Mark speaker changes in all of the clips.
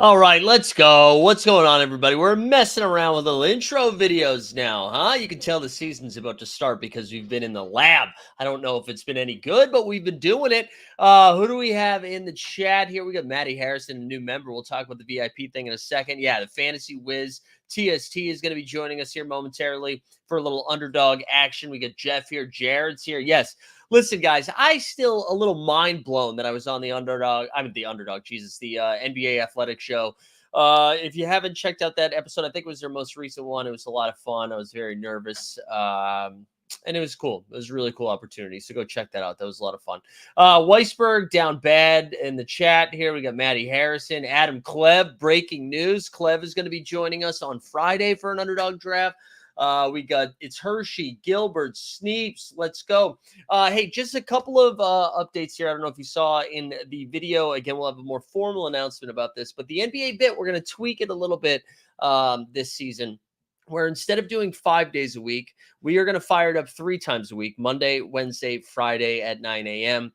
Speaker 1: All right, let's go. What's going on, everybody? We're messing around with little intro videos now, huh? You can tell the season's about to start because we've been in the lab. I don't know if it's been any good, but we've been doing it. Who do we have in the chat here? We got Maddie Harrison, a new member. We'll talk about the VIP thing in a second. Yeah, the Fantasy Whiz TST is going to be joining us here momentarily for a little underdog action. We got Jeff here. Jared's here. Yes. Listen, guys, I still a little mind blown that I was on the underdog, Jesus, the NBA Athletic Show. If you haven't checked out that episode, I think it was their most recent one. It was a lot of fun. I was very nervous. And it was cool. It was a really cool opportunity. So go check that out. That was a lot of fun. Weisberg down bad in the chat here. We got Maddie Harrison, Adam Klev, breaking news. Klev is going to be joining us on Friday for an underdog draft. We got it's Hershey, Gilbert, Sneeps. Let's go. Hey, just a couple of updates here. I don't know if you saw in the video. Again, we'll have a more formal announcement about this, but the NBA bit, we're going to tweak it a little bit this season, where instead of doing 5 days a week, we are going to fire it up 3 times a week, Monday, Wednesday, Friday at 9 a.m.,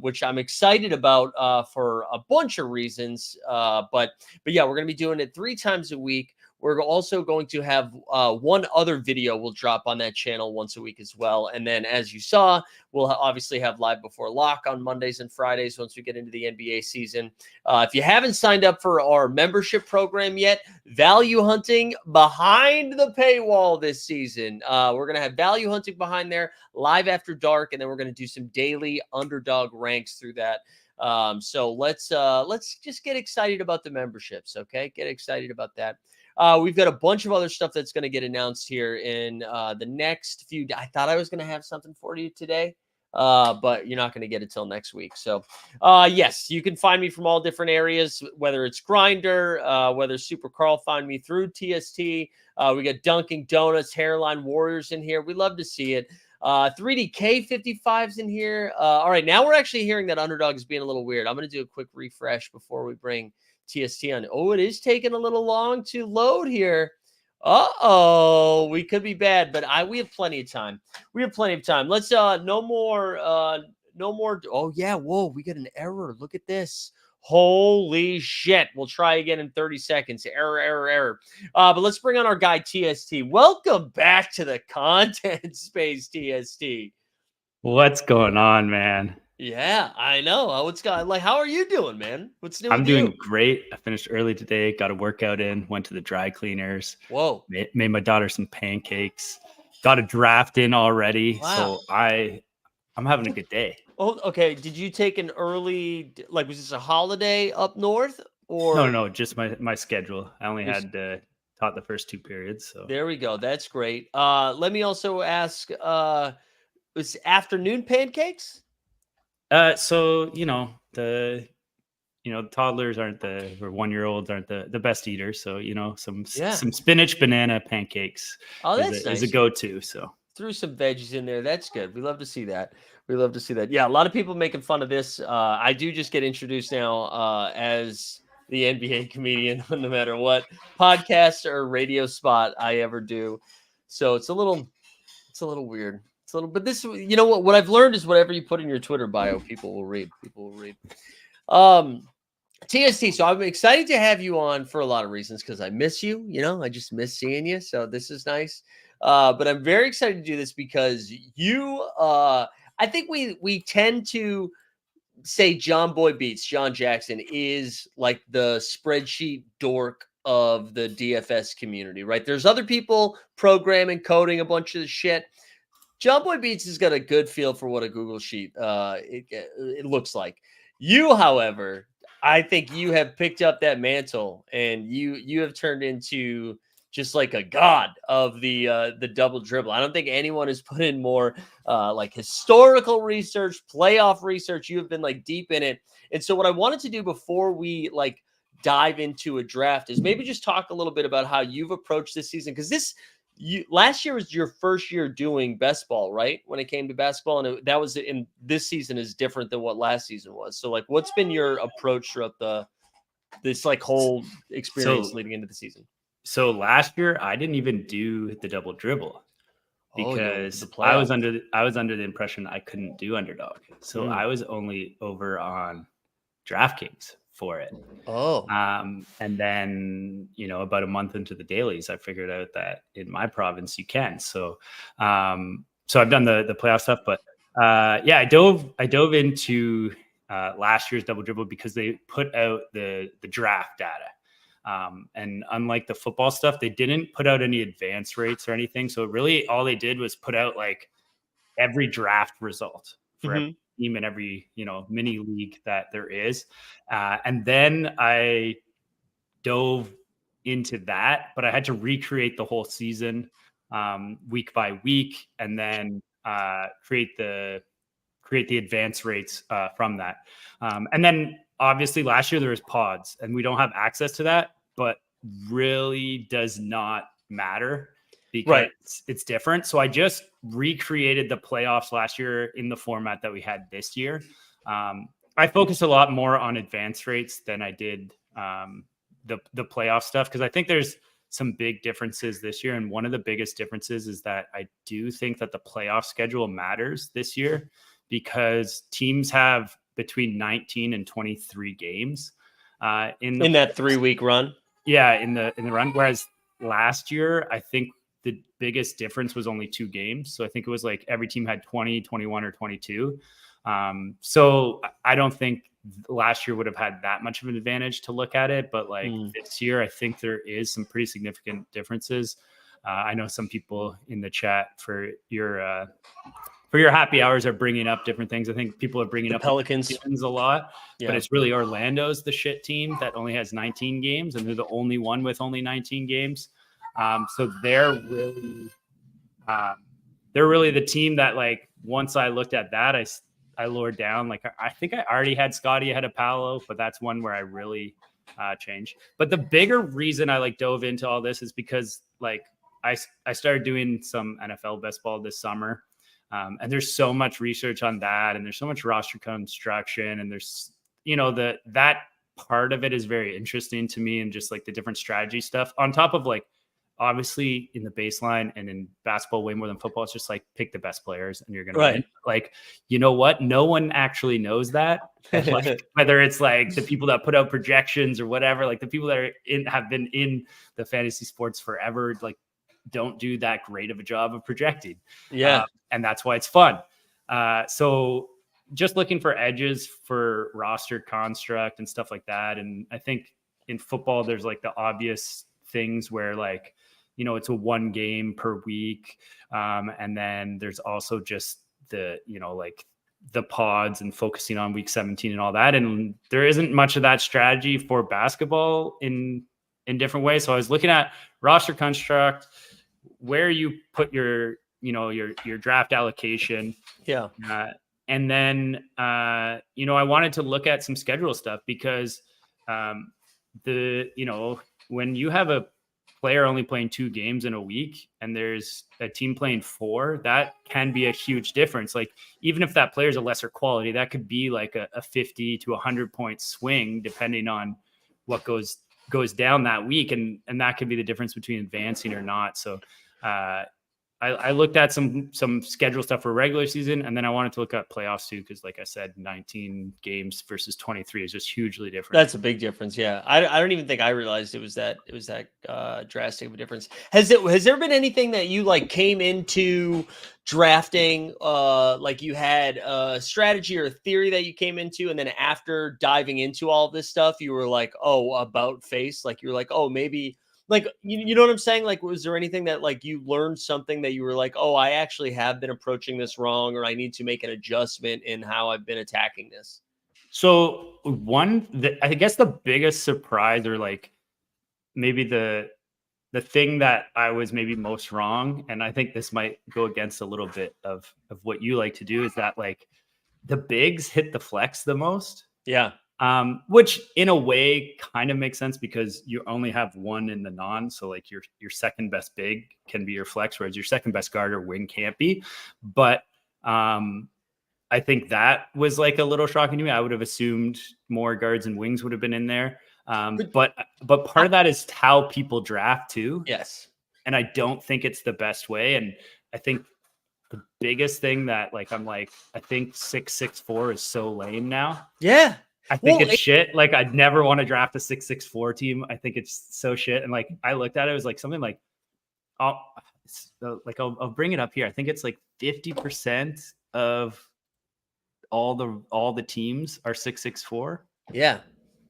Speaker 1: which I'm excited about for a bunch of reasons. But yeah, we're going to be doing it 3 times a week. We're also going to have one other video we'll drop on that channel once a week as well. And then, as you saw, we'll obviously have Live Before Lock on Mondays and Fridays once we get into the NBA season. If you haven't signed up for our membership program yet, value hunting behind the paywall this season. We're going to have value hunting behind there, live after dark, and then we're going to do some daily underdog ranks through that. So let's just get excited about the memberships, okay? Get excited about that. We've got a bunch of other stuff that's going to get announced here in the next few days. I thought I was going to have something for you today, but you're not going to get it till next week. So, yes, you can find me from all different areas, whether it's Grindr, whether Super Carl find me through TST. We got Dunkin' Donuts, Hairline Warriors in here. We love to see it. 3DK 55's in here. All right, now we're actually hearing that underdog is being a little weird. I'm going to do a quick refresh before we bring TST on. Oh, it is taking a little long to load here. Uh-oh, we could be bad, but we have plenty of time. We have plenty of time. Let's no more. Oh yeah, whoa, we got an error. Look at this. Holy shit. We'll try again in 30 seconds. Error. But let's bring on our guy TST. Welcome back to the content space, TST.
Speaker 2: What's going on, man?
Speaker 1: Yeah, I know. What's going like? How are you doing, man? What's new
Speaker 2: I'm
Speaker 1: with you?
Speaker 2: doing great. I finished early today. Got a workout in. Went to the dry cleaners.
Speaker 1: Whoa!
Speaker 2: Made my daughter some pancakes. Got a draft in already.
Speaker 1: Wow.
Speaker 2: So I'm having a good day.
Speaker 1: Oh, okay. Did you take an early? Like, was this a holiday up north, or
Speaker 2: No, just my schedule. I only had taught the first 2 periods. So
Speaker 1: there we go. That's great. Let me also ask. Was afternoon pancakes?
Speaker 2: so the toddlers aren't or 1-year-olds aren't the best eaters. So some spinach banana pancakes.
Speaker 1: Oh, that's
Speaker 2: is
Speaker 1: nice.
Speaker 2: a go-to. So
Speaker 1: threw some veggies in there. That's good. We love to see that. Yeah, a lot of people making fun of this. I do just get introduced now as the NBA comedian, no matter what podcast or radio spot I ever do. So it's a little weird. But this, what I've learned is whatever you put in your Twitter bio, people will read. TST. So I'm excited to have you on for a lot of reasons because I miss you. I just miss seeing you. So this is nice. But I'm very excited to do this because you, I think we tend to say John Boy Beats, John Jackson is like the spreadsheet dork of the DFS community, right? There's other people programming, coding a bunch of the shit. John Boy Beats has got a good feel for what a Google sheet it looks like. You, however, I think you have picked up that mantle and you have turned into just like a god of the double dribble. I don't think anyone has put in more like historical research, playoff research. You have been like deep in it. And so what I wanted to do before we like dive into a draft is maybe just talk a little bit about how you've approached this season. Because last year was your first year doing best ball, right? When it came to basketball, and that was in this season is different than what last season was. So like, what's been your approach throughout this like whole experience leading into the season?
Speaker 2: So last year I didn't even do the double dribble because I was under the impression I couldn't do underdog. So I was only over on DraftKings for it.
Speaker 1: Oh.
Speaker 2: And then, about a month into the dailies, I figured out that in my province you can. So I've done the playoff stuff, but I dove into last year's double dribble because they put out the draft data. And unlike the football stuff, they didn't put out any advance rates or anything. So really all they did was put out like every draft result for every team in every, mini league that there is. And then I dove into that, but I had to recreate the whole season week by week, and then create the advance rates from that. And then obviously last year there was pods, and we don't have access to that, but really does not matter because it's different. So I just recreated the playoffs last year in the format that we had this year. I focused a lot more on advance rates than I did the playoff stuff, because I think there's some big differences this year. And one of the biggest differences is that I do think that the playoff schedule matters this year, because teams have between 19 and 23 games in
Speaker 1: that 3-week run.
Speaker 2: Yeah, in the run. Whereas last year, I think the biggest difference was only 2 games. So I think it was like every team had 20, 21, or 22. So I don't think last year would have had that much of an advantage to look at it. But like this year, I think there is some pretty significant differences. I know some people in the chat for your happy hours are bringing up different things. I think people are bringing up
Speaker 1: Pelicans
Speaker 2: a lot, but it's really Orlando's the shit team that only has 19 games, and they're the only one with only 19 games. So they're really the team that, like, once I looked at that, I lowered down. Like, I think I already had Scotty ahead of Paolo, but that's one where I really changed. But the bigger reason I dove into all this is because I started doing some NFL best ball this summer. And there's so much research on that, and there's so much roster construction, and there's, that part of it is very interesting to me, and just like the different strategy stuff on top of, like, obviously in the baseline and in basketball way more than football, it's just like pick the best players and you're going to win. Like, you know what? No one actually knows that. Like, whether it's like the people that put out projections or whatever, like the people that have been in the fantasy sports forever, like, don't do that great of a job of projecting. And that's why it's fun. So just looking for edges for roster construct and stuff like that. And I think in football, there's like the obvious things where, like, it's a 1 game per week. And then there's also just the, like the pods and focusing on week 17 and all that. And there isn't much of that strategy for basketball in different ways. So I was looking at roster construct, where you put your draft allocation. And then, I wanted to look at some schedule stuff, because when you have a player only playing 2 games in a week and there's a team playing 4, that can be a huge difference. Like, even if that player is a lesser quality, that could be like a 50 to 100 point swing depending on what goes down that week. And that could be the difference between advancing or not. So I looked at some schedule stuff for regular season, and then I wanted to look at playoffs too, because, like I said, 19 games versus 23 is just hugely different.
Speaker 1: That's a big difference. Yeah, I don't even think I realized it was that drastic of a difference. Has there been anything that you came into drafting like you had a strategy or a theory that you came into, and then after diving into all of this stuff, you were like, oh, about face, like you're like, oh, maybe. Like, you know what I'm saying? Like, was there anything that you learned something that you were like, oh, I actually have been approaching this wrong, or I need to make an adjustment in how I've been attacking this?
Speaker 2: So I guess the biggest surprise, or maybe the thing that I was maybe most wrong, and I think this might go against a little bit of what you like to do, is that the bigs hit the flex the most.
Speaker 1: Yeah.
Speaker 2: Which in a way kind of makes sense, because you only have 1 in the non. So your second best big can be your flex, whereas your second best guard or wing can't be. But I think that was a little shocking to me. I would have assumed more guards and wings would have been in there. But part of that is how people draft too.
Speaker 1: Yes.
Speaker 2: And I don't think it's the best way. And I think the biggest thing that I think 6'6" 4" is so lame now.
Speaker 1: Yeah.
Speaker 2: I think
Speaker 1: Well,
Speaker 2: it's shit. Like, I'd never want to draft a 664 team. I think it's so shit. And like, I looked at it, it was like something like, I'll bring it up here. I think it's like 50% of all the teams are 664
Speaker 1: yeah.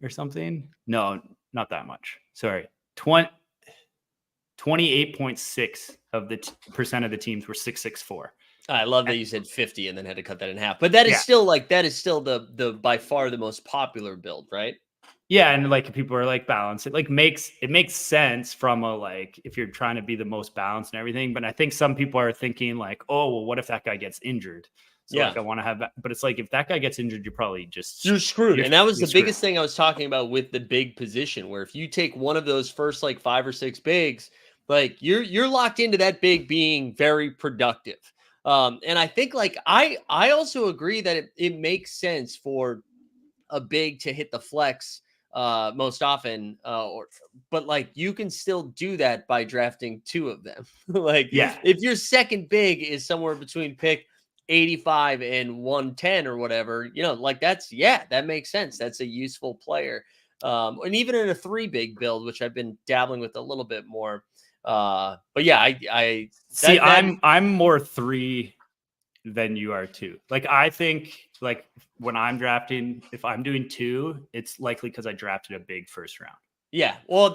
Speaker 2: or something. No, not that much. Sorry. 28.6 of the percent of the teams were 664.
Speaker 1: I love that you said 50 and then had to cut that in half. But that is
Speaker 2: Yeah.
Speaker 1: still the by far the most popular build, right?
Speaker 2: Yeah, and like people are like balance. It makes sense from a like if you're trying to be the most balanced and everything. But I think some people are thinking like, oh, well, what if that guy gets injured? So
Speaker 1: Yeah.
Speaker 2: like I want to have that. But it's like if that guy gets injured, you're probably just
Speaker 1: You're screwed. And that was the
Speaker 2: screwed.
Speaker 1: biggest thing I was talking about with the big position, where if you take one of those first like 5 or 6 bigs, like you're locked into that big being very productive. And I think like I also agree that it makes sense for a big to hit the flex most often, but like you can still do that by drafting 2 of them. Like
Speaker 2: Yeah.
Speaker 1: if your second big is somewhere between pick 85 and 110 or whatever, like that makes sense. That's a useful player. And even in a 3 big build, which I've been dabbling with a little bit more. But yeah, I
Speaker 2: see, I'm more 3 than you are 2. Like I think like when I'm drafting, if I'm doing 2, it's likely because I drafted a big first round.
Speaker 1: Yeah, well,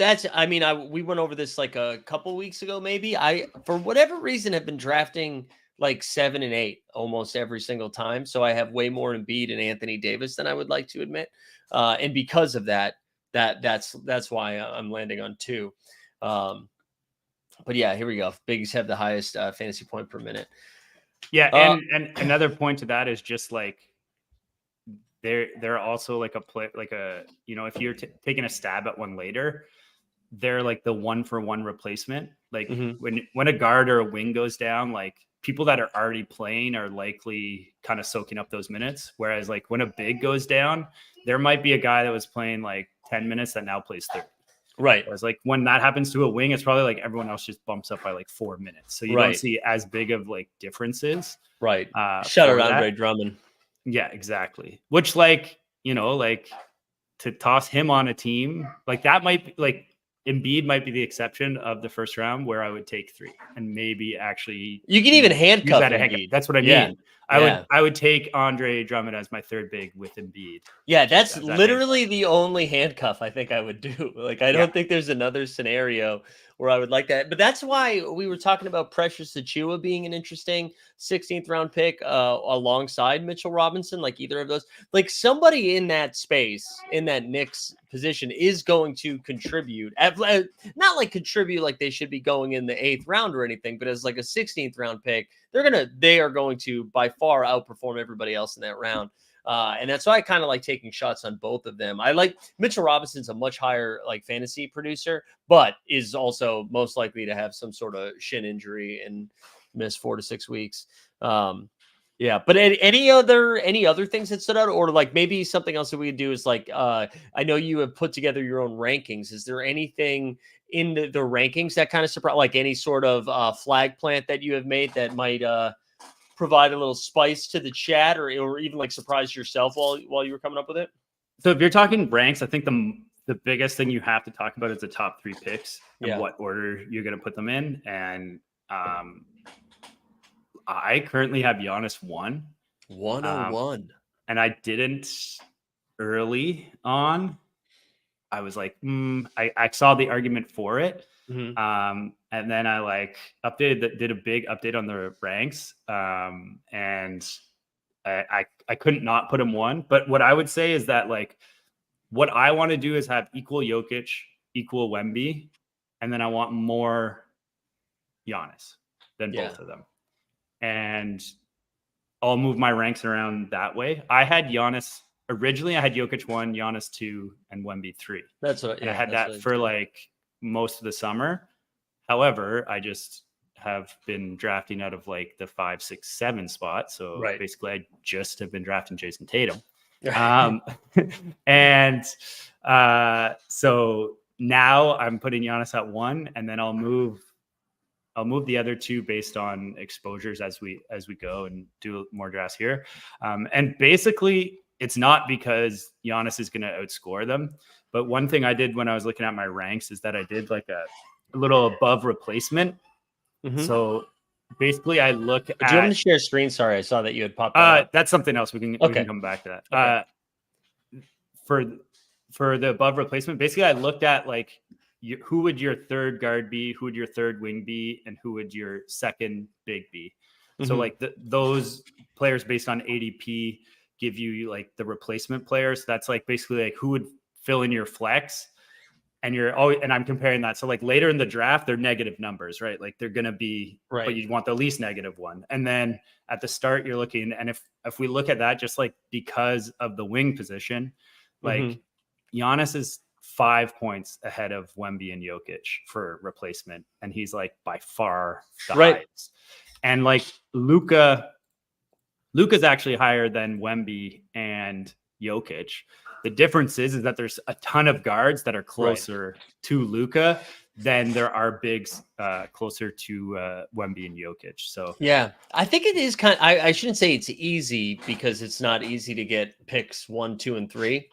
Speaker 1: we went over this like a couple weeks ago, maybe. I, for whatever reason, have been drafting like 7 and 8 almost every single time. So I have way more Embiid and Anthony Davis than I would like to admit. And because of that's why I'm landing on 2. But yeah, here we go. Biggies have the highest fantasy point per minute.
Speaker 2: Yeah, and another point to that is just like they're also like if you're taking a stab at one later, they're like the 1-for-1 replacement. Like when a guard or a wing goes down, like people that are already playing are likely kind of soaking up those minutes. Whereas like when a big goes down, there might be a guy that was playing like 10 minutes that now plays 30.
Speaker 1: Right.
Speaker 2: Whereas like when that happens to a wing, it's probably like everyone else just bumps up by like 4 minutes. So you don't see as big of like differences.
Speaker 1: Right. Shout out Andre
Speaker 2: that.
Speaker 1: Drummond.
Speaker 2: Yeah, exactly. Which like, like to toss him on a team, like that might be like Embiid might be the exception of the first round where I would take 3 and maybe actually
Speaker 1: you can even handcuff Embiid.
Speaker 2: That's what I mean. I would take Andre Drummond as my 3rd big with Embiid.
Speaker 1: Yeah, that's literally the only handcuff I think I would do. Like I don't think there's another scenario where I would like that. But that's why we were talking about Precious Achiuwa being an interesting 16th round pick alongside Mitchell Robinson. Like either of those, like somebody in that space, in that Knicks position is going to contribute. Not like contribute like they should be going in the 8th round or anything, but as like a 16th round pick, they are going to by far outperform everybody else in that round. And that's why I kind of like taking shots on both of them. I like Mitchell Robinson's a much higher like fantasy producer, but is also most likely to have some sort of shin injury and miss 4 to 6 weeks. Yeah, but any other things that stood out, or like maybe something else that we could do is like I know you have put together your own rankings. Is there anything in the rankings that kind of surprise, like any sort of flag plant that you have made that might provide a little spice to the chat, or even like surprise yourself while you were coming up with it?
Speaker 2: So if you're talking ranks, I think the biggest thing you have to talk about is the top 3 picks and what order you're going to put them in. And I currently have Giannis 101, and I didn't early on. I was like, I saw the argument for it. And then I like did a big update on the ranks. And I couldn't not put him 1. But what I would say is that like what I want to do is have equal Jokic, equal Wemby, and then I want more Giannis than both of them. And I'll move my ranks around that way. I had Giannis originally. I had Jokic 1, Giannis 2, and Wemby 3.
Speaker 1: That's what
Speaker 2: I had that for like most of the summer. However, I just have been drafting out of like the 5, 6, 7 spot. So basically, I just have been drafting Jason Tatum. And so now I'm putting Giannis at 1, and then I'll move the other 2 based on exposures as we go and do more drafts here. And basically it's not because Giannis is going to outscore them. But one thing I did when I was looking at my ranks is that I did like a little above replacement.
Speaker 1: Mm-hmm.
Speaker 2: So basically, I look at.
Speaker 1: Do you want me to share screen? Sorry, I saw that you had popped that up.
Speaker 2: That's something else. We can come back to that. Okay. For the above replacement, basically, I looked at like who would your third guard be, who would your third wing be, and who would your second big be. Mm-hmm. So like those players based on ADP give you like the replacement players. That's like basically like who would fill in your flex. And and I'm comparing that. So like later in the draft, they're negative numbers, right? Like they're going to be, right. But you want the least negative one. And then at the start you're looking, and if we look at that, just like because of the wing position, like Giannis is 5 points ahead of Wemby and Jokic for replacement. And he's like by far the highest. And like Luka's actually higher than Wemby and Jokic. The difference is that there's a ton of guards that are closer to Luka than there are bigs closer to Wemby and Jokic. So
Speaker 1: yeah, I think it is kind of, I shouldn't say it's easy because it's not easy to get picks 1, 2, and 3,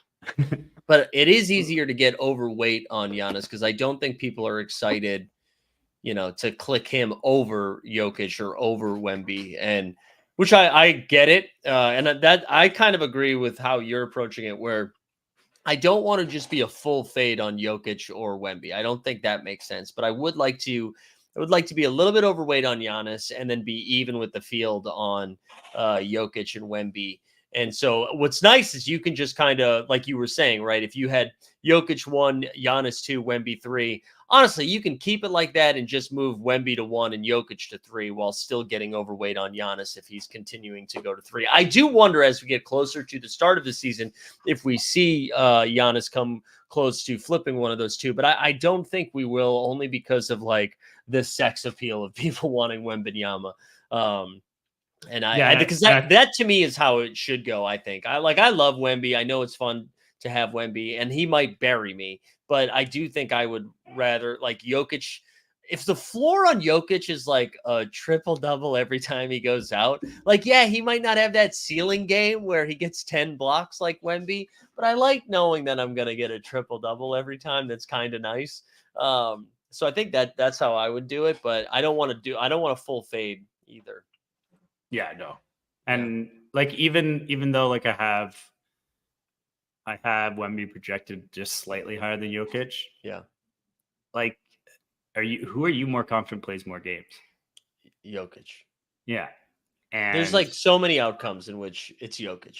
Speaker 1: but it is easier to get overweight on Giannis because I don't think people are excited, to click him over Jokic or over Wemby, and which I get it, and that I kind of agree with how you're approaching it, where I don't want to just be a full fade on Jokic or Wemby. I don't think that makes sense, but I would like to be a little bit overweight on Giannis and then be even with the field on Jokic and Wemby. And so what's nice is you can just kind of, like you were saying, right? If you had Jokic 1, Giannis 2, Wemby 3, honestly, you can keep it like that and just move Wemby to 1 and Jokic to 3 while still getting overweight on Giannis if he's continuing to go to 3. I do wonder as we get closer to the start of the season if we see Giannis come close to flipping one of those two, but I don't think we will, only because of like the sex appeal of people wanting Wembanyama. Because that to me is how it should go. I think I love Wemby. I know it's fun to have Wemby, and he might bury me, but I do think I would rather like Jokic. If the floor on Jokic is like a triple double every time he goes out, like, yeah, he might not have that ceiling game where he gets 10 blocks like Wemby, but I like knowing that I'm going to get a triple double every time. That's kind of nice. So I think that's how I would do it, but I don't want to full fade either.
Speaker 2: Yeah, no. And like, even though like I have Wemby projected just slightly higher than Jokic.
Speaker 1: Yeah.
Speaker 2: Like, who are you more confident plays more games?
Speaker 1: Jokic.
Speaker 2: Yeah. And
Speaker 1: there's like so many outcomes in which it's Jokic.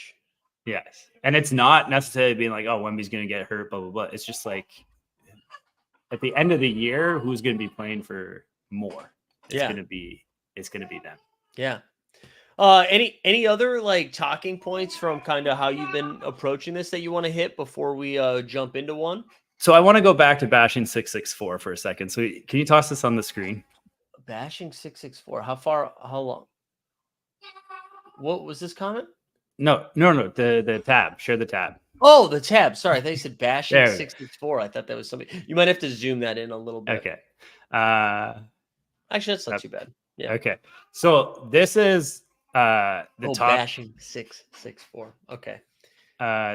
Speaker 2: Yes. And it's not necessarily being like, oh, Wemby's going to get hurt, blah, blah, blah. It's just like at the end of the year, who's going to be playing for more? It's going to be them.
Speaker 1: Yeah. Any other like talking points from kind of how you've been approaching this that you want to hit before we jump into one?
Speaker 2: So I want to go back to bashing 664 for a second. So can you toss this on the screen?
Speaker 1: Bashing 664. How long? What was this comment?
Speaker 2: No. The tab. Share the tab.
Speaker 1: Oh, the tab. Sorry, I thought you said bashing 664. I thought that was something. You might have to zoom that in a little bit.
Speaker 2: Okay.
Speaker 1: Actually, that's not too bad. Yeah.
Speaker 2: Okay. So this is top
Speaker 1: bashing 664. Okay.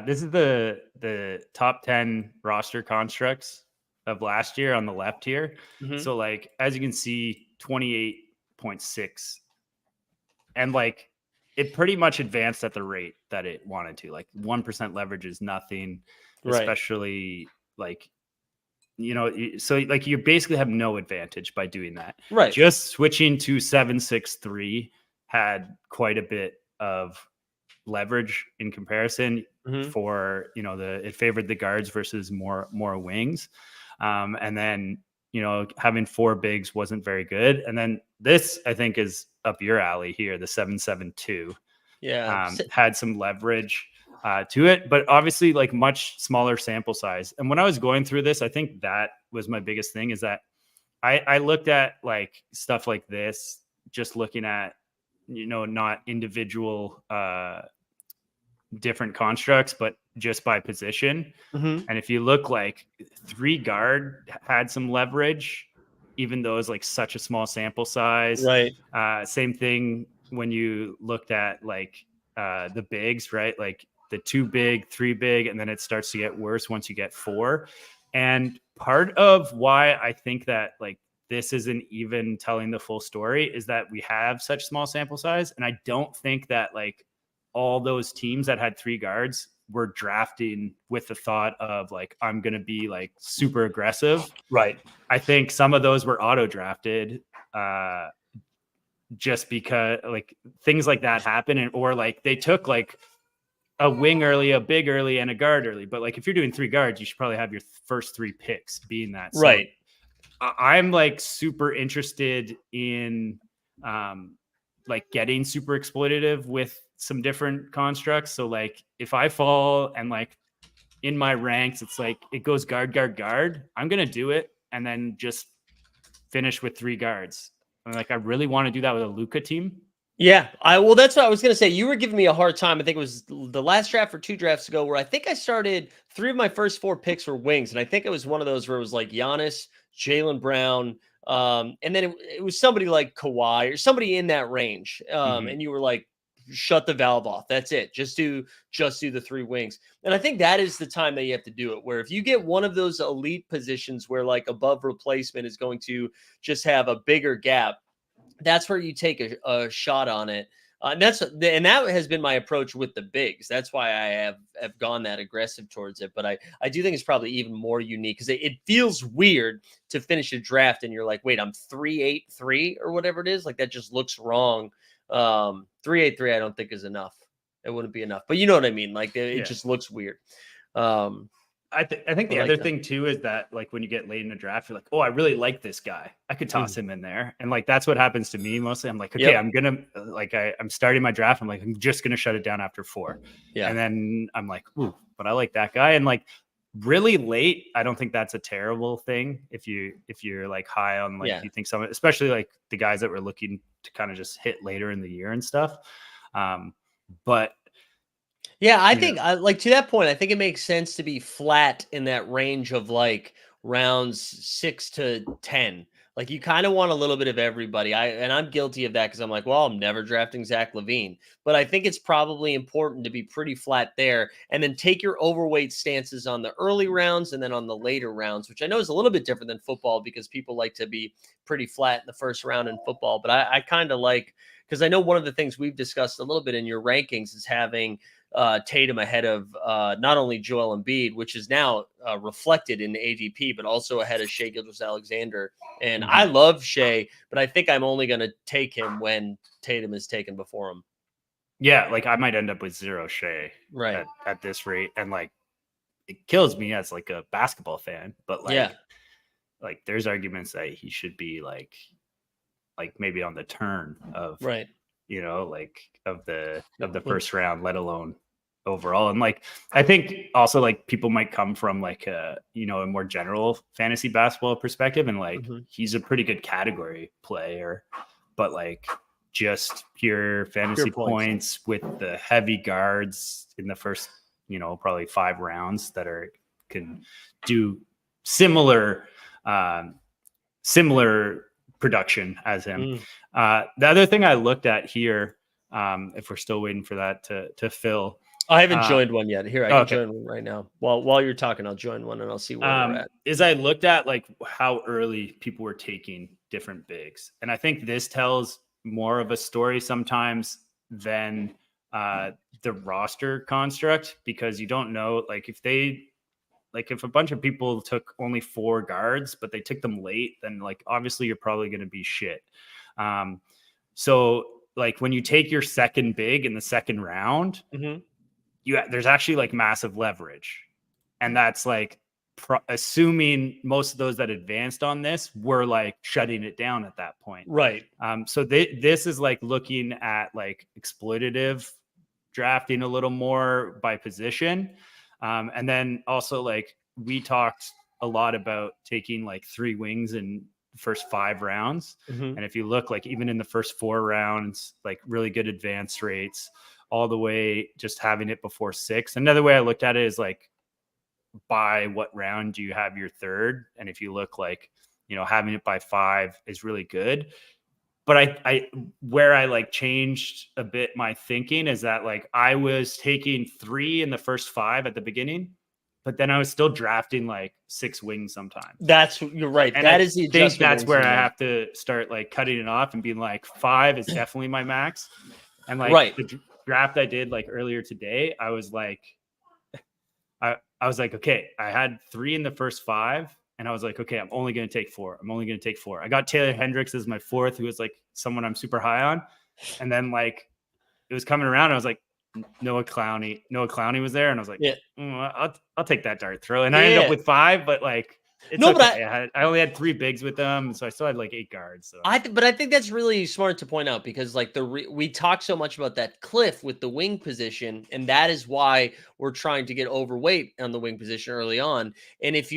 Speaker 2: This is the top 10 roster constructs of last year on the left here. Mm-hmm. So like, as you can see, 28.6, and like it pretty much advanced at the rate that it wanted to. Like 1% leverage is nothing, especially like, so like you basically have no advantage by doing that.
Speaker 1: Right.
Speaker 2: Just switching to 763 had quite a bit of leverage in comparison for, it favored the guards versus more wings. And then, having 4 bigs wasn't very good. And then this, I think, is up your alley here, the 772.
Speaker 1: Yeah.
Speaker 2: Had some leverage to it, but obviously like much smaller sample size. And when I was going through this, I think that was my biggest thing, is that I looked at like stuff like this, just looking at, not individual different constructs, but just by position. Mm-hmm. And if you look, like 3 guard had some leverage, even though it's like such a small sample size.
Speaker 1: Right.
Speaker 2: Same thing when you looked at like the bigs, right? Like the 2 big, 3 big, and then it starts to get worse once you get 4. And part of why I think that like this isn't even telling the full story is that we have such small sample size. And I don't think that like all those teams that had 3 guards were drafting with the thought of like, I'm going to be like super aggressive.
Speaker 1: Right.
Speaker 2: I think some of those were auto drafted just because like things like that happen. And, or like they took like a wing early, a big early, and a guard early. But like if you're doing 3 guards, you should probably have your first 3 picks being that.
Speaker 1: Right.
Speaker 2: So I'm like super interested in like getting super exploitative with some different constructs. So like if I fall and like in my ranks, it's like it goes guard, guard, guard, I'm going to do it. And then just finish with 3 guards. And like, I really want to do that with a Luka team.
Speaker 1: Yeah, well, that's what I was going to say. You were giving me a hard time. I think it was the last draft or 2 drafts ago where I think I started 3 of my first 4 picks were wings. And I think it was one of those where it was like Giannis, Jaylen Brown, and then it was somebody like Kawhi or somebody in that range. And you were like, shut the valve off. That's it. Just do the 3 wings. And I think that is the time that you have to do it, where if you get one of those elite positions where like above replacement is going to just have a bigger gap, that's where you take a shot on it. And that has been my approach with the bigs. That's why I have gone that aggressive towards it. But I do think it's probably even more unique because it feels weird to finish a draft and you're like, wait, I'm 3-8-3 or whatever it is. Like that just looks wrong. 3-8-3 I don't think is enough. It wouldn't be enough. But you know what I mean? Like it just looks weird.
Speaker 2: I think the other thing too is that like when you get late in a draft, you're like, oh, I really like this guy. I could toss him in there. And like that's what happens to me mostly. I'm like, okay, I'm gonna like I'm starting my draft. I'm like, I'm just gonna shut it down after 4. Yeah. And then I'm like, ooh, but I like that guy. And like really late, I don't think that's a terrible thing if you're like high on like you think someone, especially like the guys that were looking to kind of just hit later in the year and stuff. But
Speaker 1: yeah, I think like to that point, I think it makes sense to be flat in that range of like rounds 6 to 10. Like you kind of want a little bit of everybody. I'm guilty of that because I'm like, well, I'm never drafting Zach LaVine. But I think it's probably important to be pretty flat there and then take your overweight stances on the early rounds and then on the later rounds, which I know is a little bit different than football because people like to be pretty flat in the first round in football. But I kind of like, because I know one of the things we've discussed a little bit in your rankings is having Tatum ahead of not only Joel Embiid, which is now reflected in ADP, but also ahead of Shai Gilgeous-Alexander. And I love Shai, but I think I'm only going to take him when Tatum is taken before him.
Speaker 2: Yeah, like I might end up with 0 Shai at this rate. And like it kills me as like a basketball fan, but like like there's arguments that he should be like maybe on the turn of you know, like of the first round, let alone overall. And like I think also like people might come from like a a more general fantasy basketball perspective, and like he's a pretty good category player, but like just pure fantasy points with the heavy guards in the first probably 5 rounds that can do similar production as him. The other thing I looked at here, if we're still waiting for that to fill,
Speaker 1: I haven't joined one yet. Here, I can join one right now. While you're talking, I'll join one and I'll see where we're at.
Speaker 2: Is I looked at like how early people were taking different bigs, and I think this tells more of a story sometimes than the roster construct, because you don't know like if a bunch of people took only 4 guards, but they took them late, then like obviously you're probably going to be shit. So like when you take your second big in the second round, there's actually like massive leverage, and that's like assuming most of those that advanced on this were like shutting it down at that point.
Speaker 1: Right.
Speaker 2: So this is like looking at like exploitative drafting a little more by position. And then also like we talked a lot about taking like 3 wings in the first 5 rounds. And if you look like even in the first 4 rounds, like really good advance rates all the way, just having it before 6. Another way I looked at it is like, by what round do you have your third? And if you look like, having it by 5 is really good. but I where I like changed a bit my thinking is that like I was taking 3 in the first 5 at the beginning, but then I was still drafting like 6 wings sometimes.
Speaker 1: You're right.
Speaker 2: And
Speaker 1: That
Speaker 2: I
Speaker 1: is the
Speaker 2: think
Speaker 1: adjustment
Speaker 2: that's
Speaker 1: that needs
Speaker 2: where
Speaker 1: to be
Speaker 2: I
Speaker 1: made.
Speaker 2: have to start like cutting it off and being like 5 is definitely my max. And like
Speaker 1: Right.
Speaker 2: the draft I did like earlier today, I was like, okay, I had 3 in the first 5. And I was like, okay, I'm only going to take 4. I'm only going to take 4. I got Taylor Hendricks as my 4th, who was like someone I'm super high on. And then like it was coming around. I was like, Noah Clowney was there. And I was like,
Speaker 1: Yeah.
Speaker 2: I'll take that dart throw. And I ended up
Speaker 1: Yeah.
Speaker 2: with 5, but like, it's
Speaker 1: No, but
Speaker 2: okay. I only had 3 bigs with them. So I still had like 8 guards. So
Speaker 1: but I think that's really smart to point out because like we talk so much about that cliff with the wing position, and that is why we're trying to get overweight on the wing position early on. And if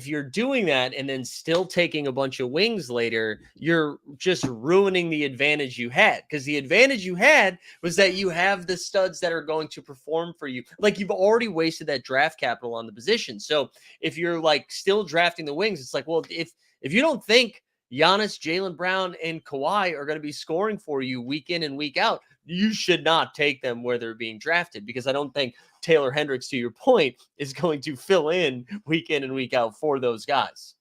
Speaker 1: you're doing that and then still taking a bunch of wings later, you're just ruining the advantage you had, because the advantage you had was that you have the studs that are going to perform for you. Like, you've already wasted that draft capital on the position. So if you're like still drafting the wings, it's like, well, if you don't think Giannis, Jaylen Brown, and Kawhi are going to be scoring for you week in and week out, you should not take them where they're being drafted, because I don't think Taylor Hendricks, to your point, is going to fill in and week out for those guys.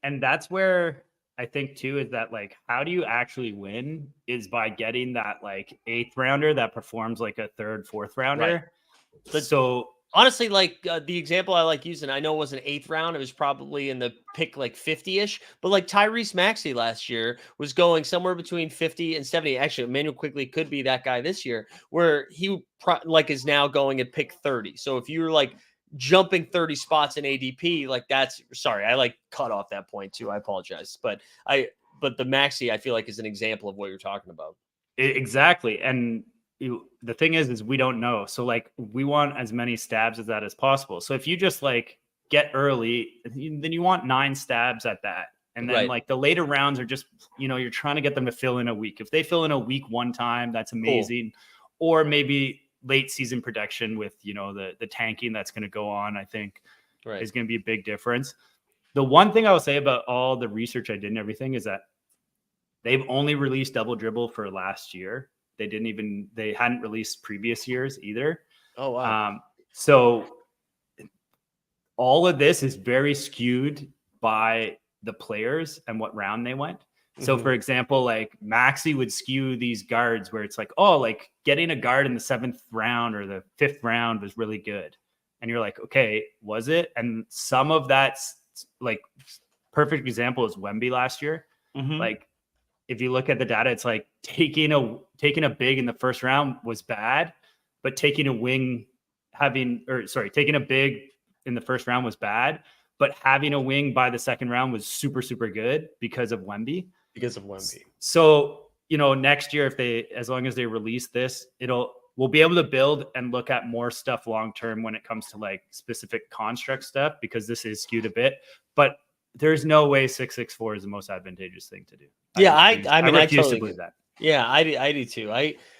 Speaker 2: and that's where I think too is that like how do you actually win is by getting that like 8th rounder that performs like a 3rd, 4th rounder.
Speaker 1: Right.
Speaker 2: So
Speaker 1: honestly, like the example I like using, I know it was an 8th round. It was probably in the pick like 50-ish. But like Tyrese Maxey last year was going somewhere between 50 and 70. Actually, Emmanuel quickly could be that guy this year, where he like is now going at pick 30. So if you're like jumping 30 spots in ADP, like that's, sorry, I like cut off that point too. I apologize. But the Maxey, I feel like, is an example of what you're talking about.
Speaker 2: Exactly. And the thing is we don't know. So like we want as many stabs as that as possible. So if you just like get early, then you want 9 stabs at that. And then
Speaker 1: Right.
Speaker 2: like the later rounds are just, you're trying to get them to fill in a week. If they fill in a week one time, that's amazing. Cool. Or maybe late season protection with, the tanking that's going to go on, I think is going to be a big difference. The one thing I will say about all the research I did and everything is that they've only released double dribble for last year. They hadn't released previous years either.
Speaker 1: Oh, wow.
Speaker 2: So all of this is very skewed by the players and what round they went. So for example, like Maxey would skew these guards where it's like, oh, like getting a guard in the 7th round or the 5th round was really good. And you're like, okay, was it? And some of that's like perfect example is Wemby last year. Like if you look at the data, it's like taking a big in the 1st round was bad, but taking a big in the 1st round was bad, but having a wing by the 2nd round was super, super good because of Wemby. So, next year, as long as they release this, we'll be able to build and look at more stuff long-term when it comes to like specific construct stuff, because this is skewed a bit, but there's no way 664 is the most advantageous thing to do.
Speaker 1: Yeah. I mean, I
Speaker 2: refuse
Speaker 1: totally
Speaker 2: to believe that.
Speaker 1: Yeah, I do too.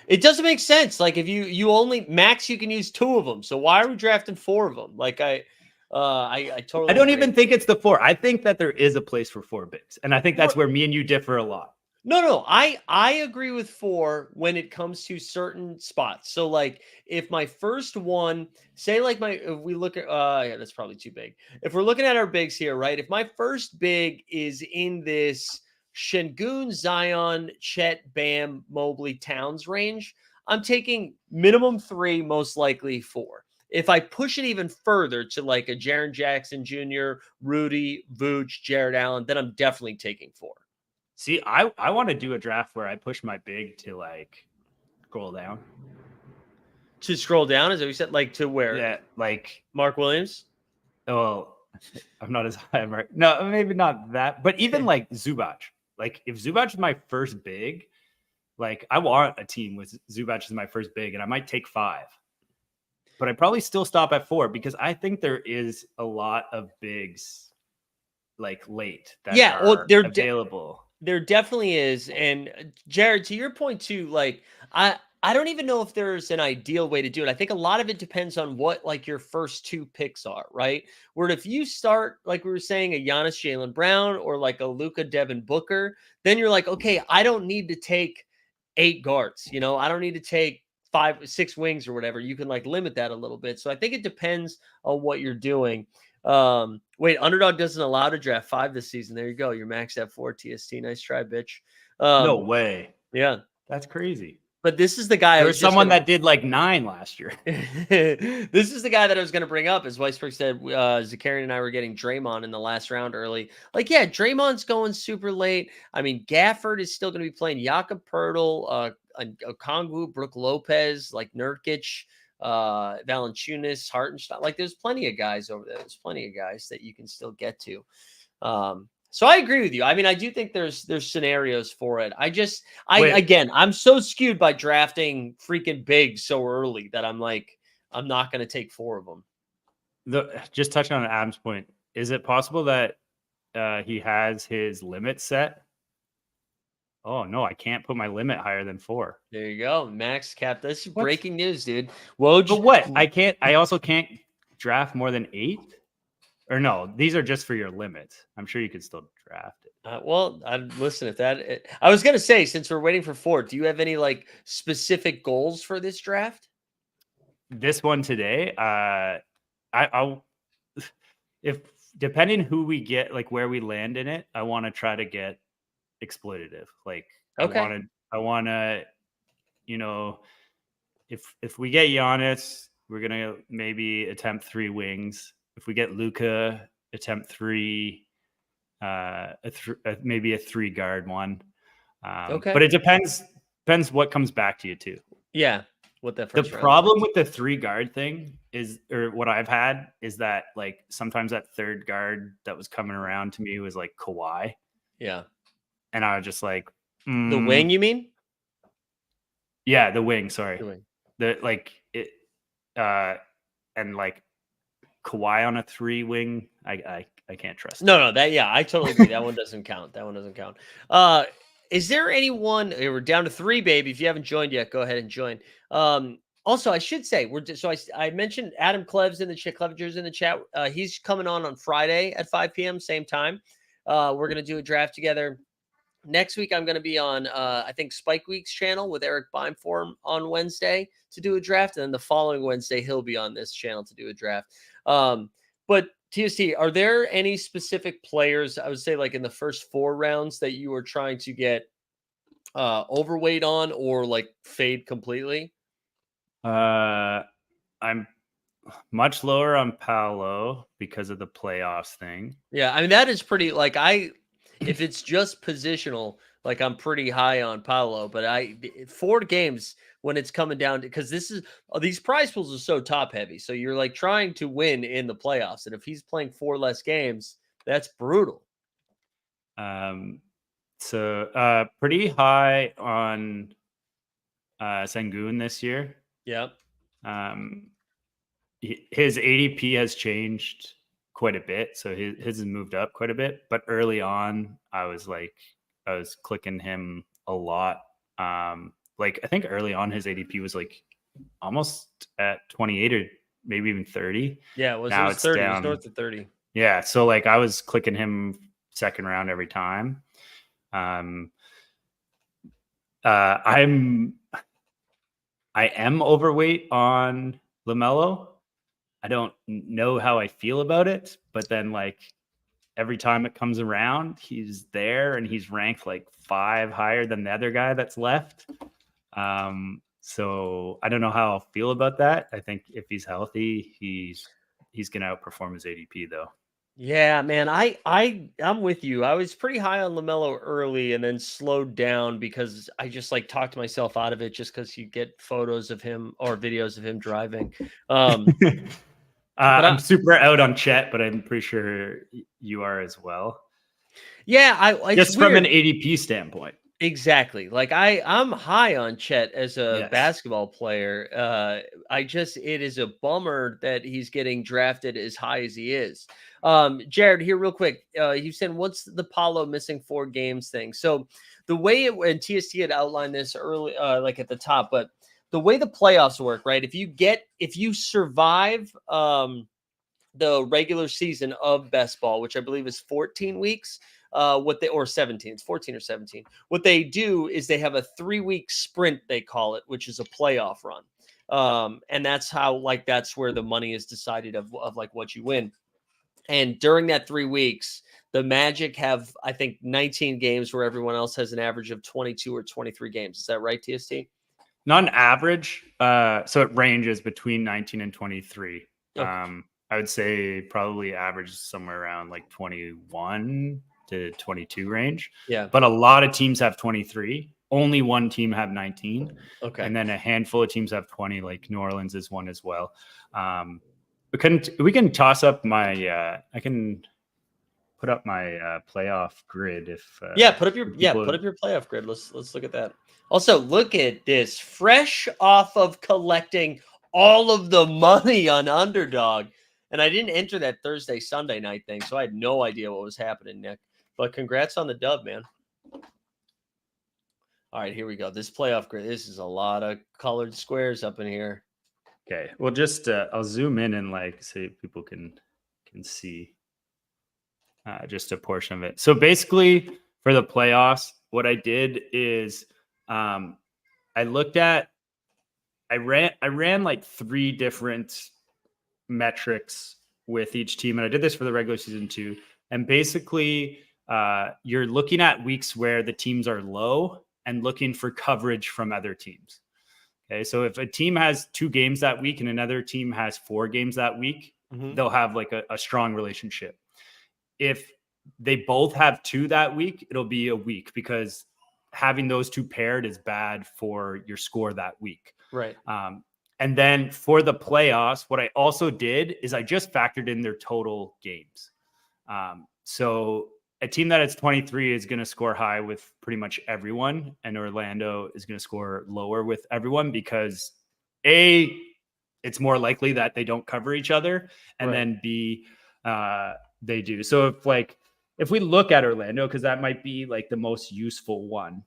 Speaker 1: It doesn't make sense. Like if you only max, you can use 2 of them. So why are we drafting 4 of them? Like I totally.
Speaker 2: I don't even think it's the 4. I think that there is a place for 4 bigs, and I think that's where me and you differ a lot.
Speaker 1: No, I agree with 4 when it comes to certain spots. So like if my first one, say like if we look at yeah, that's probably too big. If we're looking at our bigs here, right? If my first big is in this Şengün, Zion, Chet, Bam, Mobley, Towns range, I'm taking minimum 3, most likely 4. If I push it even further to like a Jaren Jackson Jr., Rudy, Vooch, Jared Allen, then I'm definitely taking 4.
Speaker 2: See, I want to do a draft where I push my big to like scroll down.
Speaker 1: To scroll down, as we said, like to where?
Speaker 2: Yeah, like
Speaker 1: Mark Williams.
Speaker 2: Oh, I'm not as high as Mark. No, maybe not that, but even like Zubac. Like if Zubac is my first big, like I want a team with Zubac as my first big, and I might take 5. But I probably still stop at 4 because I think there is a lot of bigs like late that are available.
Speaker 1: There definitely is. And Jared, to your point too, like I I don't even know if there's an ideal way to do it. I think a lot of it depends on what like your first two picks are, right? Where if you start, like we were saying, a Giannis Jalen Brown or like a Luka Devin Booker, then you're like, okay, I don't need to take 8 guards. I don't need to take 5, 6 wings or whatever. You can like limit that a little bit. So I think it depends on what you're doing. Wait, Underdog doesn't allow to draft 5 this season. There you go. You're maxed at 4 TST. Nice try, bitch.
Speaker 2: No way.
Speaker 1: Yeah.
Speaker 2: That's crazy.
Speaker 1: But this is the guy.
Speaker 2: There was someone that did like 9 last year.
Speaker 1: This is the guy that I was going to bring up. As Weisberg said, Zakarian and I were getting Draymond in the last round early. Like, yeah, Draymond's going super late. I mean, Gafford is still going to be playing Jakob Poeltl, Okongwu, Brook Lopez, like Nurkic, Valanciunas, Hartenstein. Like, there's plenty of guys over there. There's plenty of guys that you can still get to. So I agree with you. I mean, I do think there's scenarios for it. Again, I'm so skewed by drafting freaking bigs so early that I'm like, I'm not going to take 4 of them.
Speaker 2: Just touching on Adam's point, is it possible that he has his limit set? Oh no, I can't put my limit higher than 4.
Speaker 1: There you go, max cap. This is
Speaker 2: What?
Speaker 1: breaking news, dude. But
Speaker 2: what? I also can't draft more than 8. Or no, these are just for your limits. I'm sure you could still draft it.
Speaker 1: Listen, I was gonna say, since we're waiting for 4, do you have any like specific goals for this draft?
Speaker 2: This one today, I'll if depending who we get, like where we land in it, I want to try to get exploitative. Like,
Speaker 1: okay,
Speaker 2: I want to, if we get Giannis, we're gonna maybe attempt 3 wings. If we get Luka, attempt 3, maybe a 3 guard one.
Speaker 1: okay,
Speaker 2: but it depends what comes back to you too.
Speaker 1: Yeah, what that first
Speaker 2: the problem with the 3 guard thing is, or what I've had is that like sometimes that 3rd guard that was coming around to me was like Kawhi.
Speaker 1: Yeah,
Speaker 2: and I was just like,
Speaker 1: the wing, you mean?
Speaker 2: Yeah, the wing. Sorry,
Speaker 1: the wing.
Speaker 2: And like Kawhi on a 3 wing, I can't trust.
Speaker 1: No, I totally agree. That one doesn't count. Is there anyone? We're down to 3, baby. If you haven't joined yet, go ahead and join. Also, I should say I mentioned Adam Clevinger's in the chat. He's coming on Friday at 5 p.m. same time. We're gonna do a draft together. Next week, I'm going to be on, I think, Spike Week's channel with Eric Beimform on Wednesday to do a draft. And then the following Wednesday, he'll be on this channel to do a draft. But TST, are there any specific players, I would say, like in the first 4 rounds that you were trying to get overweight on or like fade completely?
Speaker 2: I'm much lower on Paolo because of the playoffs thing.
Speaker 1: Yeah, I mean, that is pretty, like, if it's just positional, like I'm pretty high on Paolo, but 4 games when it's coming down to, because these prize pools are so top heavy. So you're like trying to win in the playoffs. And if he's playing 4 less games, that's brutal.
Speaker 2: So pretty high on Sengun this year.
Speaker 1: Yep.
Speaker 2: His ADP has changed quite a bit, so his has moved up quite a bit. But early on, I was clicking him a lot. Like I think early on his ADP was like almost at 28 or maybe even 30.
Speaker 1: Yeah, it was 30. It was north of 30.
Speaker 2: Yeah, so like I was clicking him 2nd round every time. I am overweight on LaMelo. I don't know how I feel about it, but then like every time it comes around, he's there and he's ranked like 5 higher than the other guy that's left. So I don't know how I'll feel about that. I think if he's healthy, he's going to outperform his ADP though.
Speaker 1: Yeah, man, I'm with you. I was pretty high on LaMelo early and then slowed down because I just like talked myself out of it just because you get photos of him or videos of him driving.
Speaker 2: I'm super out on Chet, but I'm pretty sure you are as well.
Speaker 1: Yeah,
Speaker 2: just from an ADP standpoint.
Speaker 1: Exactly. Like I'm high on Chet as a basketball player. It is a bummer that he's getting drafted as high as he is. Jared, here real quick. You said, what's the Paolo missing 4 games thing? So the way and TST had outlined this early, like at the top, but the way the playoffs work, right? If you survive the regular season of best ball, which I believe is 14 weeks, or 17, it's 14 or 17. What they do is they have a 3-week sprint, they call it, which is a playoff run. And that's how, like, that's where the money is decided of like what you win. And during that 3 weeks, the Magic have, I think, 19 games where everyone else has an average of 22 or 23 games. Is that right, TST?
Speaker 2: Not an average. So it ranges between 19 and 23.
Speaker 1: Okay.
Speaker 2: I would say probably average somewhere around like 21 to 22 range.
Speaker 1: Yeah.
Speaker 2: But a lot of teams have 23. Only one team have 19.
Speaker 1: Okay.
Speaker 2: And then a handful of teams have 20, like New Orleans is one as well. We can toss up my I can put up my playoff grid if
Speaker 1: put up your playoff grid. Let's look at that. Also, look at this, fresh off of collecting all of the money on Underdog. And I didn't enter that Thursday, Sunday night thing, so I had no idea what was happening, Nick. But congrats on the dub, man. All right, here we go. This playoff grid. This is a lot of colored squares up in here.
Speaker 2: Okay, well, just I'll zoom in and like so people can see just a portion of it. So basically, for the playoffs, what I did is I ran like 3 different metrics with each team, and I did this for the regular season too. And basically, you're looking at weeks where the teams are low and looking for coverage from other teams. Okay, so if a team has 2 games that week and another team has 4 games that week, they'll have like a strong relationship. If they both have 2 that week, it'll be a week because having those 2 paired is bad for your score that week.
Speaker 1: Right.
Speaker 2: And then for the playoffs, what I also did is I just factored in their total games. So a team that is 23 is going to score high with pretty much everyone, and Orlando is going to score lower with everyone because A, it's more likely that they don't cover each other, and then B, they do. So if we look at Orlando, because that might be like the most useful one.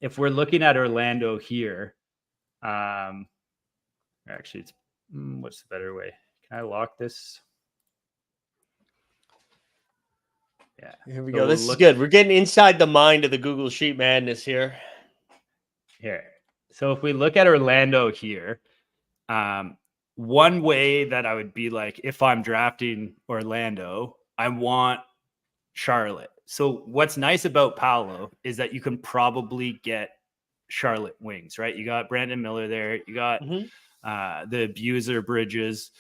Speaker 2: If we're looking at Orlando here, actually, it's what's the better way? Can I lock this? Yeah.
Speaker 1: Here we go. This is good. We're getting inside the mind of the Google Sheet madness here.
Speaker 2: So if we look at Orlando here, one way that I would be like, if I'm drafting Orlando, I want Charlotte. So what's nice about Paolo is that you can probably get Charlotte wings, right? You got Brandon Miller there. You got the abuser Bridges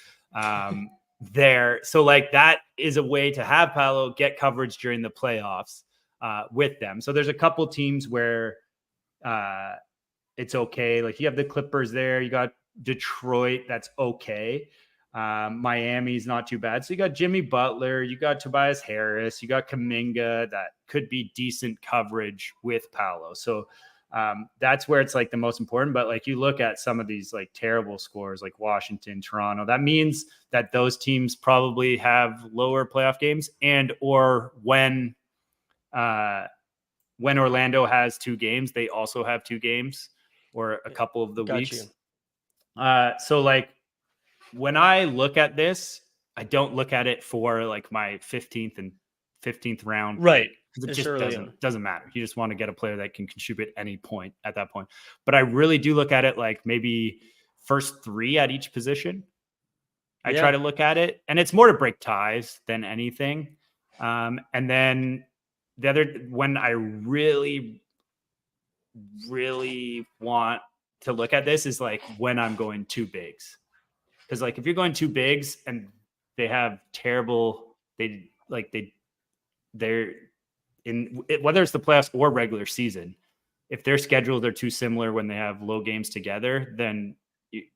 Speaker 2: there. So like that is a way to have Paolo get coverage during the playoffs with them. So there's a couple teams where it's okay. Like you have the Clippers there. You got Detroit. That's okay. Miami's not too bad. So you got Jimmy Butler, you got Tobias Harris, you got Kuminga that could be decent coverage with Paolo. So that's where it's like the most important. But like you look at some of these like terrible scores like Washington, Toronto, that means that those teams probably have lower playoff games and or when Orlando has 2 games, they also have 2 games or a couple of the weeks. So like when I look at this, I don't look at it for like my 15th and 15th round.
Speaker 1: Right.
Speaker 2: Because it just doesn't matter. You just want to get a player that can contribute at any point at that point. But I really do look at it like maybe first 3 at each position. I try to look at it, and it's more to break ties than anything. And then the other, when I really, really want to look at this is like when I'm going 2 bigs. Because like if you're going 2 bigs and they have terrible, they're in whether it's the playoffs or regular season, if their schedules are too similar when they have low games together, then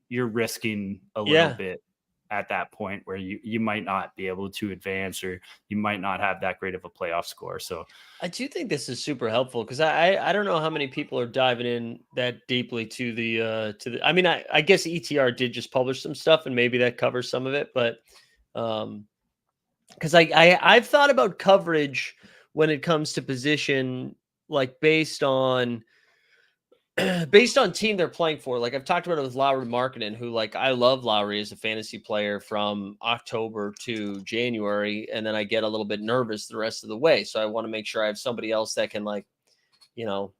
Speaker 2: you're risking a little bit at that point where you might not be able to advance or you might not have that great of a playoff score. So
Speaker 1: I do think this is super helpful because I don't know how many people are diving in that deeply to the I mean, I guess ETR did just publish some stuff and maybe that covers some of it, but because I've thought about coverage when it comes to position, like based on based on team they're playing for. Like I've talked about it with Lowry Markkinen, who like I love Lowry as a fantasy player from October to January, and then I get a little bit nervous the rest of the way. So I want to make sure I have somebody else that can like, you know,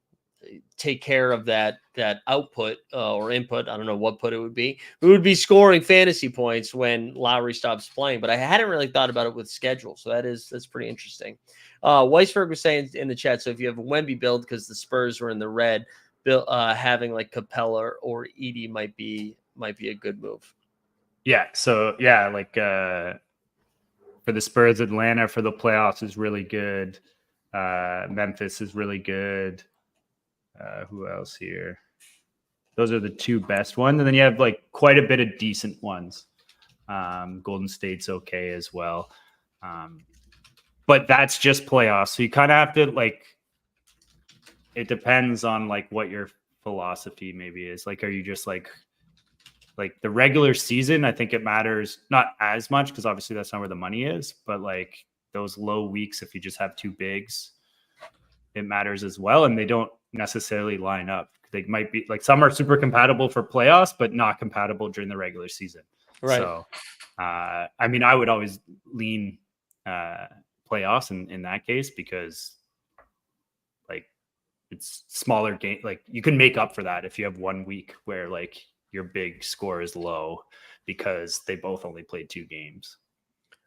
Speaker 1: take care of that output or input. I don't know what put it would be. We would be scoring fantasy points when Lowry stops playing, but I hadn't really thought about it with schedule. So that's pretty interesting. Weisberg was saying in the chat, so if you have a Wemby build because the Spurs were in the red, having like Capella or Edie might be a good move.
Speaker 2: Yeah. So yeah, like for the Spurs, Atlanta for the playoffs is really good. Memphis is really good. Who else here? Those are the two best ones, and then you have like quite a bit of decent ones. Golden State's okay as well, but that's just playoffs. So you kind of have to like. It depends on like what your philosophy maybe is. Like, are you just like the regular season? I think it matters not as much because obviously that's not where the money is, but like those low weeks, if you just have two bigs, it matters as well. And they don't necessarily line up. They might be like some are super compatible for playoffs, but not compatible during the regular season.
Speaker 1: Right.
Speaker 2: So, I mean, I would always lean playoffs in that case because like it's smaller game. Like you can make up for that if you have 1 week where like your big score is low because they both only played 2 games.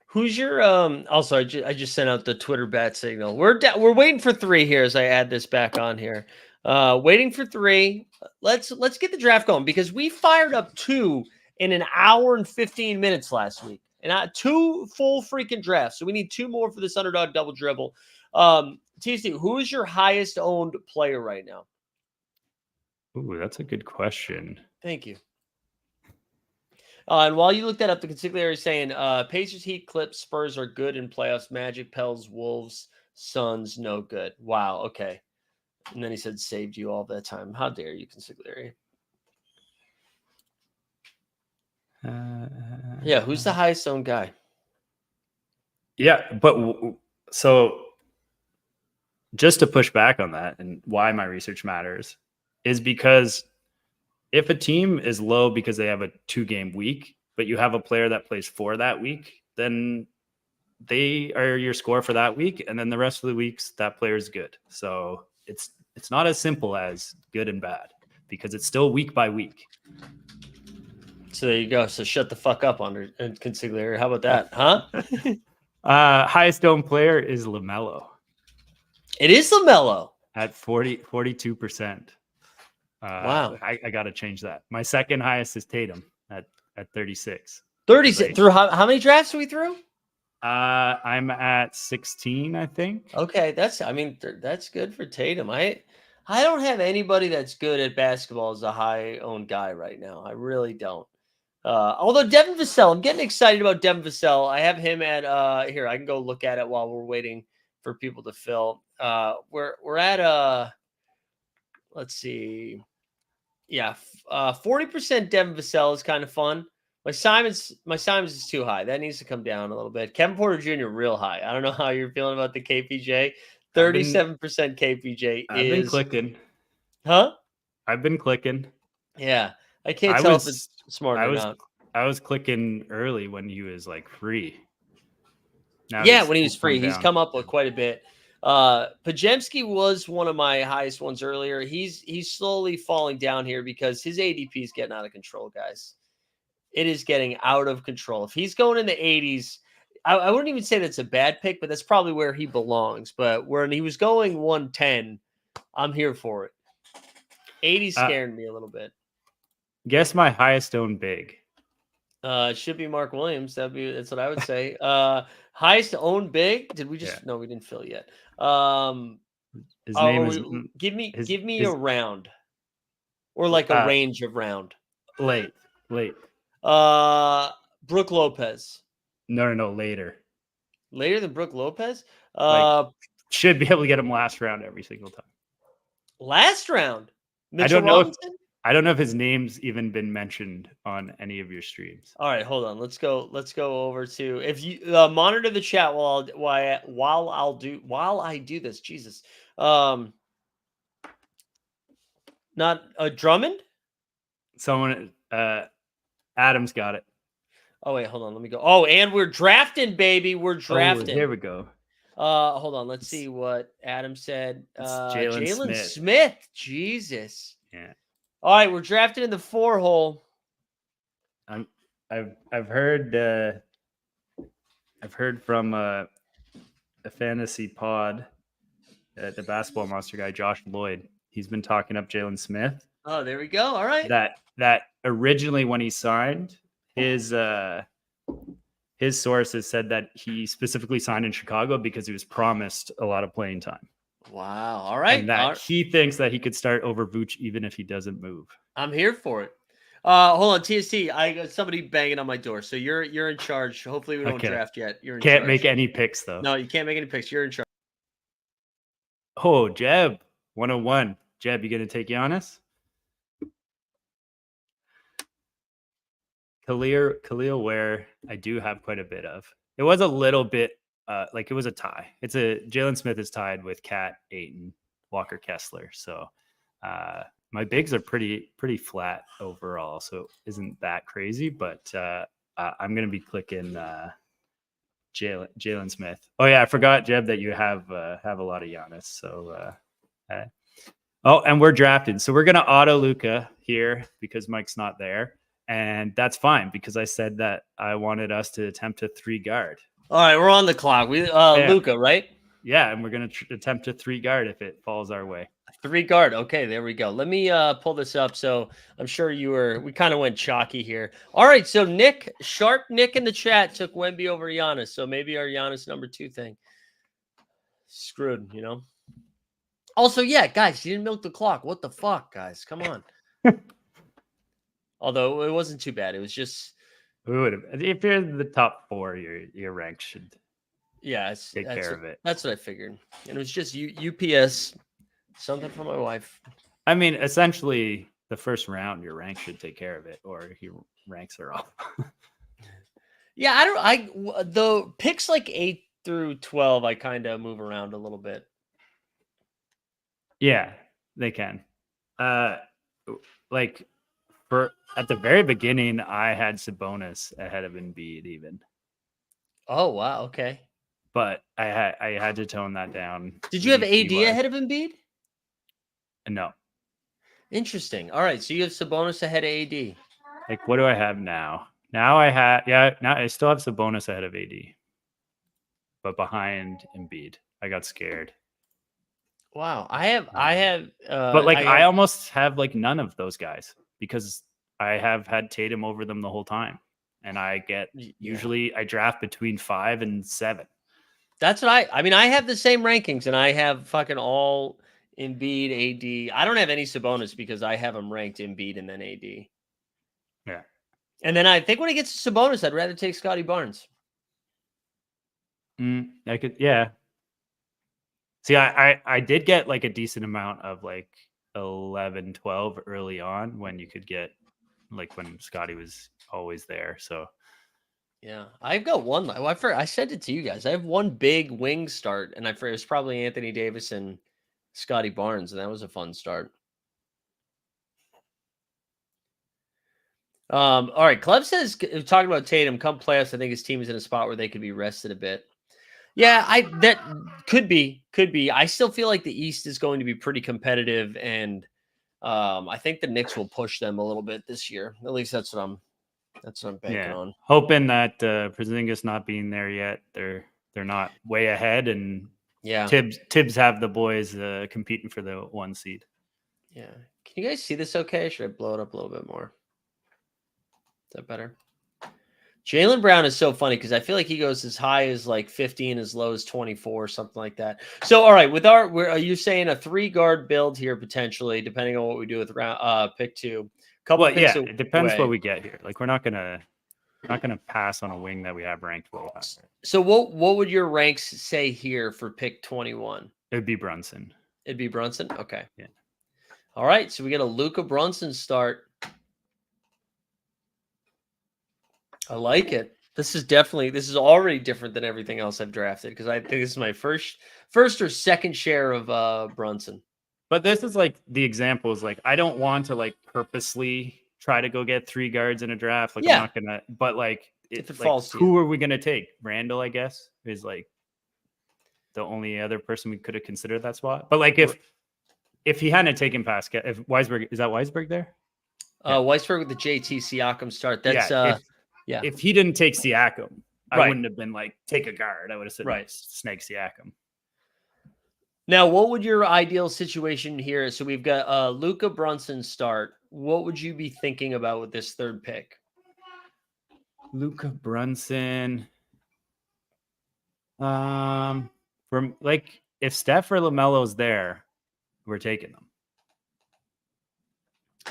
Speaker 1: Who's your also I just sent out the Twitter bat signal. We're waiting for 3 here as I add this back on here. Waiting for 3. Let's get the draft going because we fired up 2 in an hour and 15 minutes last week. And 2 full freaking drafts. So we need 2 more for this underdog double dribble. TC, who is your highest owned player right now?
Speaker 2: Ooh, that's a good question.
Speaker 1: Thank you. And while you look that up, the consigliere is saying Pacers, Heat, Clips, Spurs are good in playoffs. Magic, Pels, Wolves, Suns, no good. Wow. Okay. And then he said, saved you all that time. How dare you, consigliere? Yeah. Who's the highest owned guy?
Speaker 2: Yeah. But so just to push back on that and why my research matters is because if a team is low because they have a 2-game week, but you have a player that plays 4 that week, then they are your score for that week. And then the rest of the weeks, that player is good. So it's not as simple as good and bad because it's still week by week.
Speaker 1: So there you go. So shut the fuck up on consigliere. How about that? Huh?
Speaker 2: Highest owned player is LaMelo.
Speaker 1: It is LaMelo.
Speaker 2: At 42%.
Speaker 1: Wow.
Speaker 2: I got to change that. My second highest is Tatum at 36.
Speaker 1: 36. Through how many drafts are we through?
Speaker 2: I'm at 16, I think.
Speaker 1: Okay, that's good for Tatum. I don't have anybody that's good at basketball as a high-owned guy right now. I really don't. Although Devin Vassell, I'm getting excited about Devin Vassell. I have him at here. I can go look at it while we're waiting for people to fill. We're at let's see. Yeah, 40% Devin Vassell is kind of fun. My Simons is too high. That needs to come down a little bit. Kevin Porter Jr. real high. I don't know how you're feeling about the KPJ. 37% KPJ
Speaker 2: I've been clicking.
Speaker 1: Huh?
Speaker 2: I've been clicking.
Speaker 1: Yeah. I can't tell if it's smart or not.
Speaker 2: I was clicking early when he was like free.
Speaker 1: Now when he was free. He's come up with quite a bit. Pajemski was one of my highest ones earlier. He's slowly falling down here because his ADP is getting out of control, guys. It is getting out of control. If he's going in the 80s, I wouldn't even say that's a bad pick, but that's probably where he belongs. But when he was going 110, I'm here for it. 80 scaring me a little bit.
Speaker 2: Guess my highest owned big.
Speaker 1: It should be Mark Williams. That's what I would say. Highest owned big. Did we just no, we didn't fill yet.
Speaker 2: His name is
Speaker 1: give me a round. Or like a range of round.
Speaker 2: Late.
Speaker 1: Brooke Lopez.
Speaker 2: No, later.
Speaker 1: Later than Brooke Lopez?
Speaker 2: Should be able to get him last round every single time.
Speaker 1: Last round?
Speaker 2: Mitchell I don't know if his name's even been mentioned on any of your streams.
Speaker 1: All right, hold on. Let's go over to if you monitor the chat while I do this. Jesus. Not a Drummond?
Speaker 2: Someone, Adam's got it.
Speaker 1: Oh, wait, hold on. Let me go. Oh, and we're drafting, baby. We're
Speaker 2: Oh,
Speaker 1: drafting.
Speaker 2: here we go.
Speaker 1: Hold on. Let's see what Adam said.
Speaker 2: Jalen
Speaker 1: Jalen
Speaker 2: Smith.
Speaker 1: Smith. Jesus.
Speaker 2: Yeah.
Speaker 1: All right, we're drafting in the 4 hole.
Speaker 2: I've heard from a fantasy pod, the basketball monster guy, Josh Lloyd. He's been talking up Jalen Smith.
Speaker 1: Oh, there we go. All right.
Speaker 2: That originally when he signed, his sources said that he specifically signed in Chicago because he was promised a lot of playing time.
Speaker 1: Wow. All right.
Speaker 2: And that he thinks that he could start over Vooch even if he doesn't move.
Speaker 1: I'm here for it. Hold on, TST. I got somebody banging on my door, so you're in charge. Hopefully, we don't draft yet. You're in
Speaker 2: can't
Speaker 1: charge.
Speaker 2: make any picks though.
Speaker 1: No, you can't make any picks. You're in charge.
Speaker 2: Oh, Jeb 101. Jeb, you gonna take Giannis? Khalil Ware, I do have quite a bit of. It was a little bit like it was a tie. Jalen Smith is tied with Cat, Ayton, Walker Kessler. So my bigs are pretty flat overall. So it isn't that crazy, but I'm gonna be clicking Jalen Smith. Oh yeah, I forgot, Jeb, that you have a lot of Giannis. So and we're drafted. So we're gonna auto Luka here because Mike's not there. And that's fine because I said that I wanted us to attempt a 3 guard.
Speaker 1: All right, we're on the clock. We Luka, right?
Speaker 2: Yeah, and we're going to attempt a 3 guard if it falls our way.
Speaker 1: 3 guard. Okay, there we go. Let me pull this up. So I'm sure we kind of went chalky here. All right, so Sharp Nick in the chat took Wemby over Giannis. So maybe our Giannis number 2 thing. Screwed, you know? Also, yeah, guys, you didn't milk the clock. What the fuck, guys? Come on. Although it wasn't too bad. It was just...
Speaker 2: We would have. If you're in the top 4, your rank should take care of it.
Speaker 1: That's what I figured. And it was just UPS, something for my wife.
Speaker 2: I mean, essentially, the first round, your rank should take care of it, or your ranks are off.
Speaker 1: Yeah, the picks like 8 through 12, I kind of move around a little bit.
Speaker 2: Yeah, they can. At the very beginning, I had Sabonis ahead of Embiid even.
Speaker 1: Oh, wow. Okay.
Speaker 2: But I had to tone that down.
Speaker 1: Did you have AD ahead of Embiid?
Speaker 2: No.
Speaker 1: Interesting. All right. So you have Sabonis ahead of AD.
Speaker 2: Like, what do I have now? Now I still have Sabonis ahead of AD. But behind Embiid. I got scared.
Speaker 1: Wow. I have
Speaker 2: but I almost have like none of those guys because I have had Tatum over them the whole time. And I get usually I draft between 5 and 7.
Speaker 1: That's what I mean, I have the same rankings and I have fucking all Embiid, AD. I don't have any Sabonis because I have them ranked Embiid and then AD.
Speaker 2: Yeah.
Speaker 1: And then I think when it gets to Sabonis, I'd rather take Scotty Barnes.
Speaker 2: I could, yeah. See, I did get like a decent amount of like 11, 12 early on when you could get like when Scotty was always there. So
Speaker 1: yeah, I've got one. I sent it to you guys. I have one big wing start, and it was probably Anthony Davis and Scotty Barnes, and that was a fun start. All right, Clev says talking about Tatum, come playoffs, I think his team is in a spot where they could be rested a bit. Yeah, that could be. I still feel like the East is going to be pretty competitive, and I think the Knicks will push them a little bit this year. At least that's what I'm banking on.
Speaker 2: Hoping that Porzingis not being there yet, they're not way ahead, and Tibbs have the boys competing for the 1 seed.
Speaker 1: Yeah, can you guys see this? Okay, should I blow it up a little bit more? Is that better? Jaylen Brown is so funny because I feel like he goes as high as like 50 and as low as 24, something like that. So, all right, are you saying a 3 guard build here potentially, depending on what we do with pick 2?
Speaker 2: It depends what we get here. Like we're not gonna pass on a wing that we have ranked way high.
Speaker 1: So, what would your ranks say here for pick 21?
Speaker 2: It would be Brunson.
Speaker 1: It'd be Brunson. Okay.
Speaker 2: Yeah.
Speaker 1: All right, so we get a Luka Brunson start. I like it. This is already different than everything else I've drafted because I think this is my first or second share of Brunson.
Speaker 2: But this is like the example is like I don't want to like purposely try to go get 3 guards in a draft. Like I'm
Speaker 1: Yeah.
Speaker 2: not gonna. But like
Speaker 1: If it
Speaker 2: like
Speaker 1: falls to
Speaker 2: who
Speaker 1: you.
Speaker 2: are we gonna take? Randall, I guess, is like the only other person we could have considered that spot. But like if he hadn't taken Pascal, if Weisberg is that Weisberg there? Yeah.
Speaker 1: Weisberg with the JT Siakam start. That's
Speaker 2: Yeah.
Speaker 1: yeah.
Speaker 2: If he didn't take Siakam, I
Speaker 1: Right.
Speaker 2: wouldn't have been like take a guard. I would have said
Speaker 1: Right.
Speaker 2: snag Siakam.
Speaker 1: Now, what would your ideal situation here? So we've got Luka Brunson start. What would you be thinking about with this third pick?
Speaker 2: Luka Brunson. From like if Steph or LaMelo's there, we're taking them.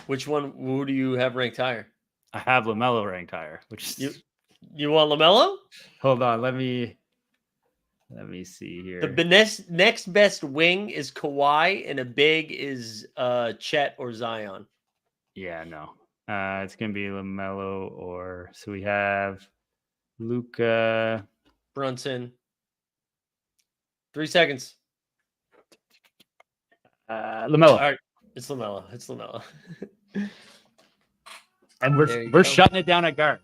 Speaker 1: Which one? Who do you have ranked higher?
Speaker 2: I have LaMelo ranked higher, which is
Speaker 1: you want LaMelo?
Speaker 2: Hold on, let me see here.
Speaker 1: The next best wing is Kawhi, and a big is Chet or Zion.
Speaker 2: Yeah, no. It's gonna be LaMelo or so we have Luka
Speaker 1: Brunson. 3 seconds.
Speaker 2: LaMelo.
Speaker 1: All right, it's LaMelo. It's LaMelo.
Speaker 2: And we're shutting it down at guard.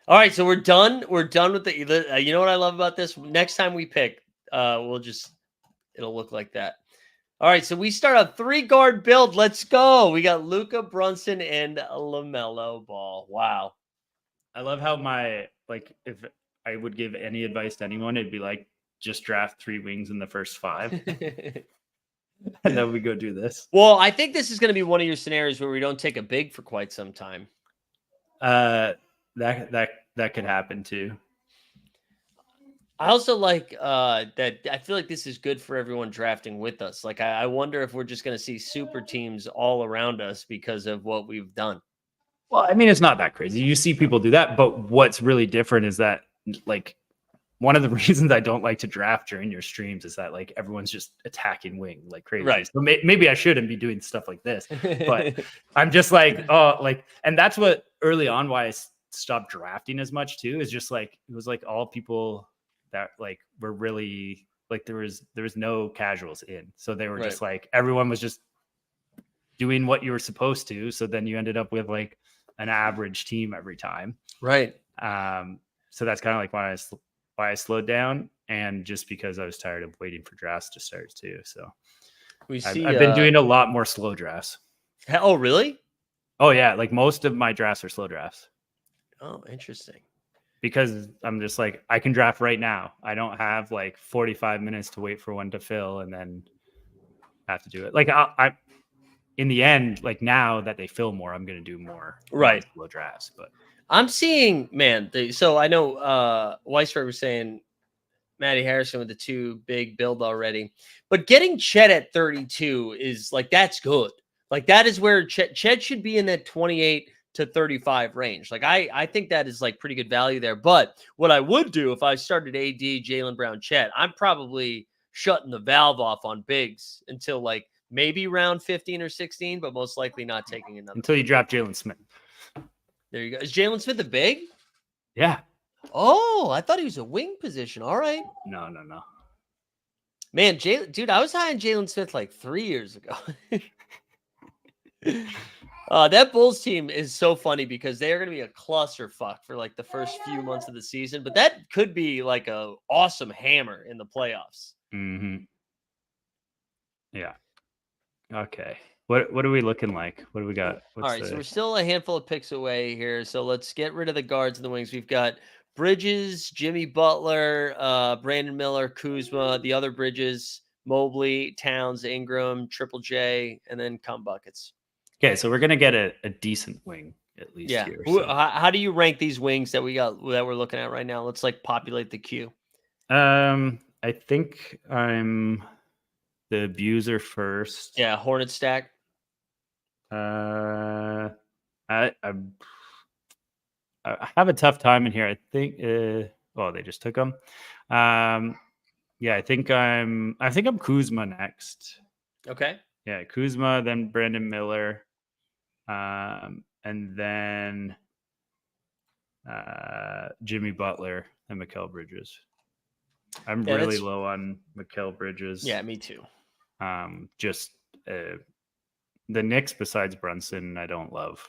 Speaker 1: All right, so we're done. We're done with the. You know what I love about this? Next time we pick, it'll look like that. All right, so we start a 3-guard build. Let's go. We got Luka Brunson and LaMelo Ball. Wow.
Speaker 2: I love how if I would give any advice to anyone, it'd be like just draft 3 wings in the first 5. And then we go do this.
Speaker 1: Well, I think this is going to be one of your scenarios where we don't take a big for quite some time.
Speaker 2: That could happen too.
Speaker 1: I also like that. I feel like this is good for everyone drafting with us. Like, I wonder if we're just going to see super teams all around us because of what we've done.
Speaker 2: Well, I mean, it's not that crazy. You see people do that, but what's really different is that, like, one of the reasons I don't like to draft during your streams is that like everyone's just attacking wing like crazy.
Speaker 1: Right.
Speaker 2: So maybe I shouldn't be doing stuff like this, but I'm just like, oh, like, and that's what early on why I stopped drafting as much too, is just like, it was like all people that like were really like, there was no casuals in. So they were just like, everyone was just doing what you were supposed to. So then you ended up with like an average team every time.
Speaker 1: Right.
Speaker 2: So that's kind of like why I slowed down, and just because I was tired of waiting for drafts to start too. So I've been doing a lot more slow drafts.
Speaker 1: Oh, really?
Speaker 2: Oh yeah. Like most of my drafts are slow drafts.
Speaker 1: Oh, interesting.
Speaker 2: Because I'm just like, I can draft right now. I don't have like 45 minutes to wait for one to fill and then have to do it. Like I in the end, like now that they fill more, I'm going to do more slow drafts, but
Speaker 1: I'm seeing, man. So I know Weisberg was saying Matty Harrison with the 2 big build already, but getting Chet at 32 is like, that's good. Like that is where Chet should be in that 28 to 35 range. Like I think that is like pretty good value there. But what I would do if I started AD, Jaylen Brown, Chet, I'm probably shutting the valve off on bigs until like maybe round 15 or 16, but most likely not taking another
Speaker 2: until you draft Jalen Smith. There
Speaker 1: you go. Is Jalen Smith a big?
Speaker 2: Yeah.
Speaker 1: Oh, I thought he was a wing position. All right.
Speaker 2: No.
Speaker 1: Man, dude, I was high on Jalen Smith like 3 years ago. That Bulls team is so funny because they are going to be a clusterfuck for like the first few months of the season, but that could be like a awesome hammer in the playoffs.
Speaker 2: Mm-hmm. Yeah. Okay. What are we looking like? What do we got?
Speaker 1: All right, so we're still a handful of picks away here. So let's get rid of the guards and the wings. We've got Bridges, Jimmy Butler, Brandon Miller, Kuzma, the other Bridges, Mobley, Towns, Ingram, Triple J, and then come buckets.
Speaker 2: Okay, so we're gonna get a decent wing at least.
Speaker 1: Yeah.
Speaker 2: Here, so.
Speaker 1: How do you rank these wings that we're looking at right now? Let's like populate the queue.
Speaker 2: I think I'm the abuser first.
Speaker 1: Yeah, Hornet stack.
Speaker 2: I have a tough time in here. I think. They just took them. Yeah, I think I'm Kuzma next.
Speaker 1: Okay.
Speaker 2: Yeah, Kuzma, then Brandon Miller, and then Jimmy Butler and Mikal Bridges. I'm really low on Mikal Bridges.
Speaker 1: Yeah, me too.
Speaker 2: Just the Knicks besides Brunson, I don't love.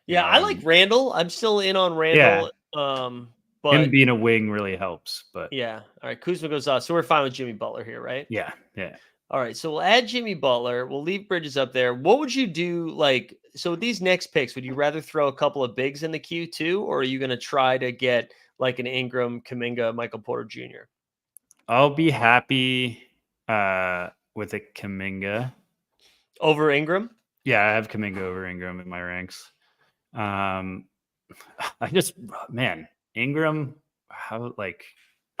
Speaker 1: Yeah, I like Randall. I'm still in on Randall.
Speaker 2: him
Speaker 1: But
Speaker 2: being a wing really helps. But
Speaker 1: yeah, all right. Kuzma goes off, so we're fine with Jimmy Butler here, right?
Speaker 2: yeah.
Speaker 1: All right, so we'll add Jimmy Butler. We'll leave Bridges up there. What would you do? Like, so with these next picks, would you rather throw a couple of bigs in the queue too, or are you going to try to get like an Ingram, Kaminga, Michael Porter Jr.?
Speaker 2: I'll be happy with a Kaminga
Speaker 1: Over Ingram?
Speaker 2: Yeah, I have Kaminga over Ingram in my ranks. I just, man, Ingram, how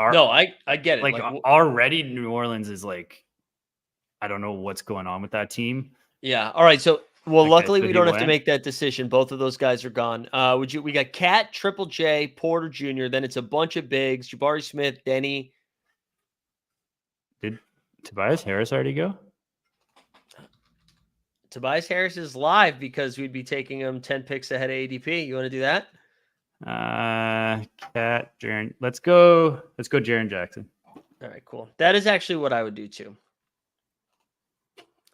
Speaker 1: No, I get it. Like,
Speaker 2: already New Orleans is like, I don't know what's going on with that team.
Speaker 1: Yeah. All right. So, well,
Speaker 2: Okay,
Speaker 1: luckily
Speaker 2: so
Speaker 1: we
Speaker 2: he
Speaker 1: don't have to
Speaker 2: went.
Speaker 1: make that decision. Both of those guys are gone. We got Cat, Triple J, Porter Jr. Then it's a bunch of bigs: Jabari Smith, Denny.
Speaker 2: Did Tobias Harris already go?
Speaker 1: Tobias Harris is live because we'd be taking him 10 picks ahead of ADP. You want to do that?
Speaker 2: Cat, Jaren. Let's go Jaren Jackson.
Speaker 1: All right, cool. That is actually what I would do too.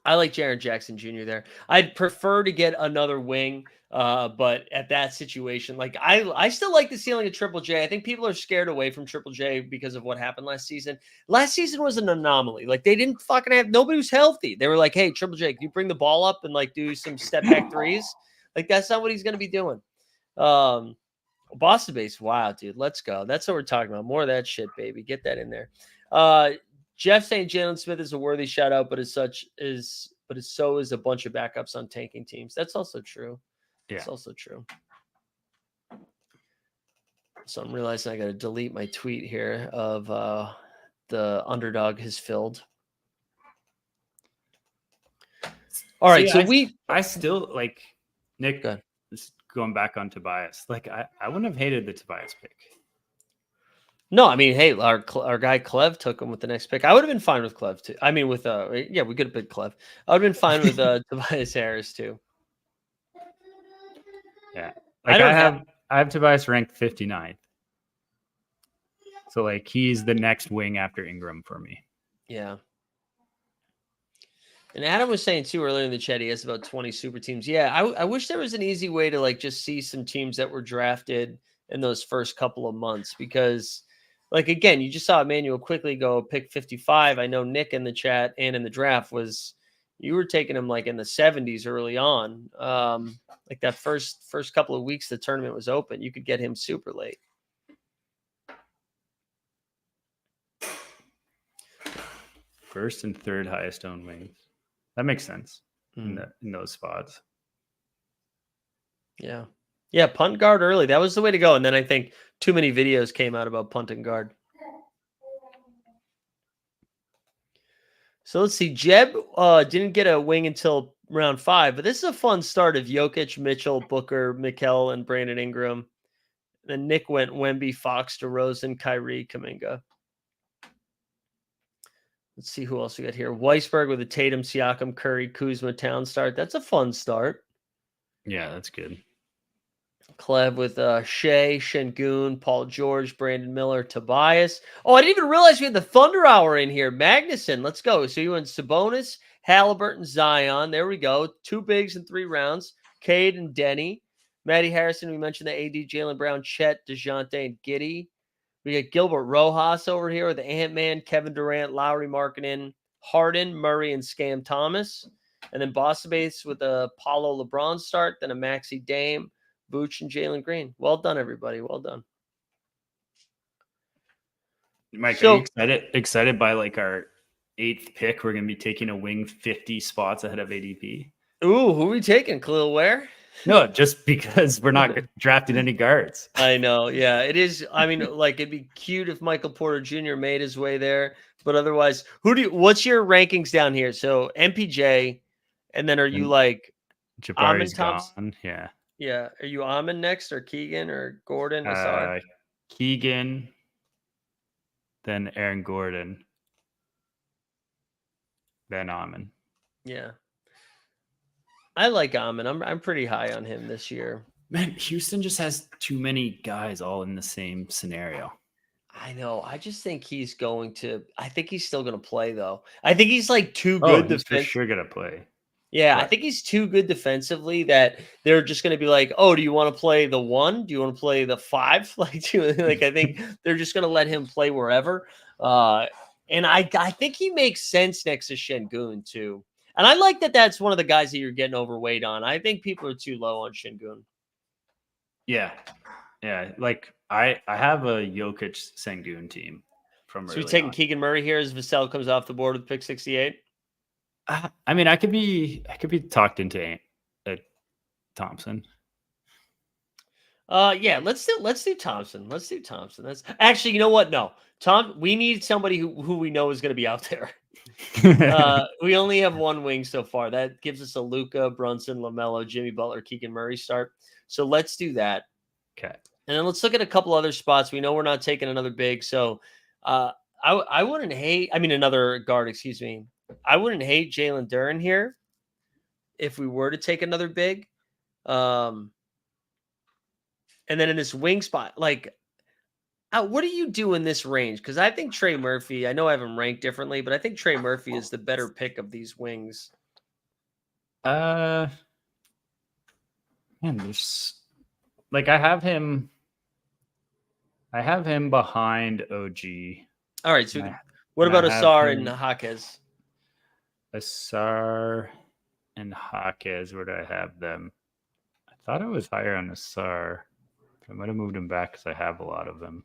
Speaker 1: I like Jaren Jackson Jr. there. I'd prefer to get another wing, but at that situation, like I still like the ceiling of Triple J. I think people are scared away from Triple J because of what happened last season. Last season was an anomaly. Like they didn't fucking have nobody was healthy. They were like, "Hey, Triple J, can you bring the ball up and like do some step back threes?" Like that's not what he's going to be doing. Boston base, wow, dude, let's go. That's what we're talking about. More of that shit, baby. Get that in there. Jeff saying Jalen Smith is a worthy shout out, but so is a bunch of backups on tanking teams. That's also true.
Speaker 2: Yeah.
Speaker 1: It's also true. So I'm realizing I got to delete my tweet here of the underdog has filled. All right, so
Speaker 2: I still like Nick.
Speaker 1: Go
Speaker 2: Just going back on Tobias, like I wouldn't have hated the Tobias pick.
Speaker 1: No, I mean, hey, our guy Clev took him with the next pick. I would have been fine with Clev too. I mean, with we could have picked Clev. I would have been fine with Tobias Harris too.
Speaker 2: Yeah, like I have Tobias ranked 59th. So like he's the next wing after Ingram for me.
Speaker 1: Yeah. And Adam was saying too earlier in the chat, he has about 20 super teams. Yeah, I wish there was an easy way to like just see some teams that were drafted in those first couple of months because, like, again, you just saw Emmanuel quickly go pick 55. I know Nick in the chat and in the draft you were taking him like in the 70s early on. Like that first couple of weeks the tournament was open, you could get him super late.
Speaker 2: First and third highest owned wings. That makes sense in those spots.
Speaker 1: Yeah. Yeah, punt guard early. That was the way to go. And then I think too many videos came out about punt and guard. So let's see. Jeb didn't get a wing until round 5, but this is a fun start of Jokic, Mitchell, Booker, Mikal, and Brandon Ingram. Then Nick went Wemby, Fox, DeRozan, Kyrie, Kuminga. Let's see who else we got here. Weisberg with a Tatum, Siakam, Curry, Kuzma, Town start. That's a fun start.
Speaker 2: Yeah, that's good.
Speaker 1: Clev with Shea, Şengün, Paul George, Brandon Miller, Tobias. Oh, I didn't even realize we had the Thunder Hour in here. Magnuson, let's go. So you went Sabonis, Halliburton, Zion. There we go. 2 bigs in 3 rounds. Cade and Denny. Matty Harrison, we mentioned the AD, Jaylen Brown, Chet, DeJounte, and Giddey. We got Gilbert Rojas over here with the Ant-Man, Kevin Durant, Lowry Markkinen, Harden, Murray, and Scam Thomas. And then Boston base with a Paulo LeBron start, then a Maxi Dame, Vooch, and Jalen Green. Well done, everybody. Well done.
Speaker 2: Mike, are you excited by like our 8th pick? We're going to be taking a wing 50 spots ahead of ADP.
Speaker 1: Ooh, who are we taking? Khalil Ware?
Speaker 2: No, just because we're not drafting any guards.
Speaker 1: I know. Yeah, it is. I mean, like it'd be cute if Michael Porter Jr. made his way there, but otherwise, what's your rankings down here? So MPJ, and then are you like
Speaker 2: Jabari's gone? Yeah.
Speaker 1: Yeah. Are you Amon next or Keegan or Gordon?
Speaker 2: Keegan, then Aaron Gordon, then Amon.
Speaker 1: Yeah. I like Amon. I'm pretty high on him this year.
Speaker 2: Man, Houston just has too many guys all in the same scenario.
Speaker 1: I know. I just think I think he's still going to play though. I think he's like too good.
Speaker 2: He's for sure going to play.
Speaker 1: Yeah, I
Speaker 2: But
Speaker 1: think he's too good defensively that they're just going to be like, "Oh, do you want to play the 1? Do you want to play the 5?" Like I think they're just going to let him play wherever. Uh, and I think he makes sense next to Şengün too. And I like that that's one of the guys that you're getting overweight on. I think people are too low on Şengün.
Speaker 2: yeah, yeah. Like I have a Jokic Sengun team from
Speaker 1: So we
Speaker 2: early
Speaker 1: taking
Speaker 2: on.
Speaker 1: Keegan Murray here as Vassell comes off the board with pick 68.
Speaker 2: I mean, I could be talked into Thompson.
Speaker 1: Yeah, let's do Thompson. Let's do Thompson. That's actually, you know what? No, we need somebody who we know is going to be out there. We only have one wing so far. That gives us a Luka, Brunson, LaMelo, Jimmy Butler, Keegan Murray start. So let's do that.
Speaker 2: Okay.
Speaker 1: And then let's look at a couple other spots. We know we're not taking another big, so I wouldn't hate. I mean, another guard. Excuse me. I wouldn't hate Jalen Duren here if we were to take another big. And then in this wing spot, like, what do you do in this range? Because I think Trey Murphy. I know I have him ranked differently, but I think Trey Murphy is the better pick of these wings.
Speaker 2: Man, there's like I have him behind OG.
Speaker 1: All right. So
Speaker 2: And
Speaker 1: what
Speaker 2: and I
Speaker 1: about
Speaker 2: have
Speaker 1: Asar and
Speaker 2: him-
Speaker 1: Jaquez?
Speaker 2: Asar and Jaquez. Where do I have them? I thought I was higher on Asar. I might have moved him back because I have a lot of them.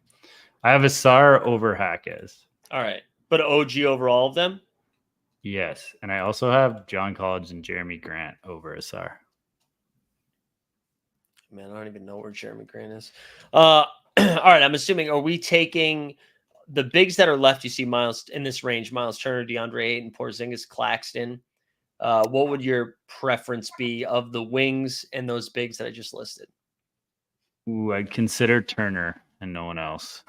Speaker 2: I have Asar over Jaquez.
Speaker 1: All right. But OG over all of them?
Speaker 2: Yes. And I also have John Collins and Jeremy Grant over Asar.
Speaker 1: Man, I don't even know where Jeremy Grant is. All right. I'm assuming, are we taking the bigs that are left? You see Miles in this range, Miles Turner, DeAndre Ayton, Porzingis, Claxton. What would your preference be of the wings and those bigs that I just listed?
Speaker 2: Ooh, I'd consider Turner and no one else.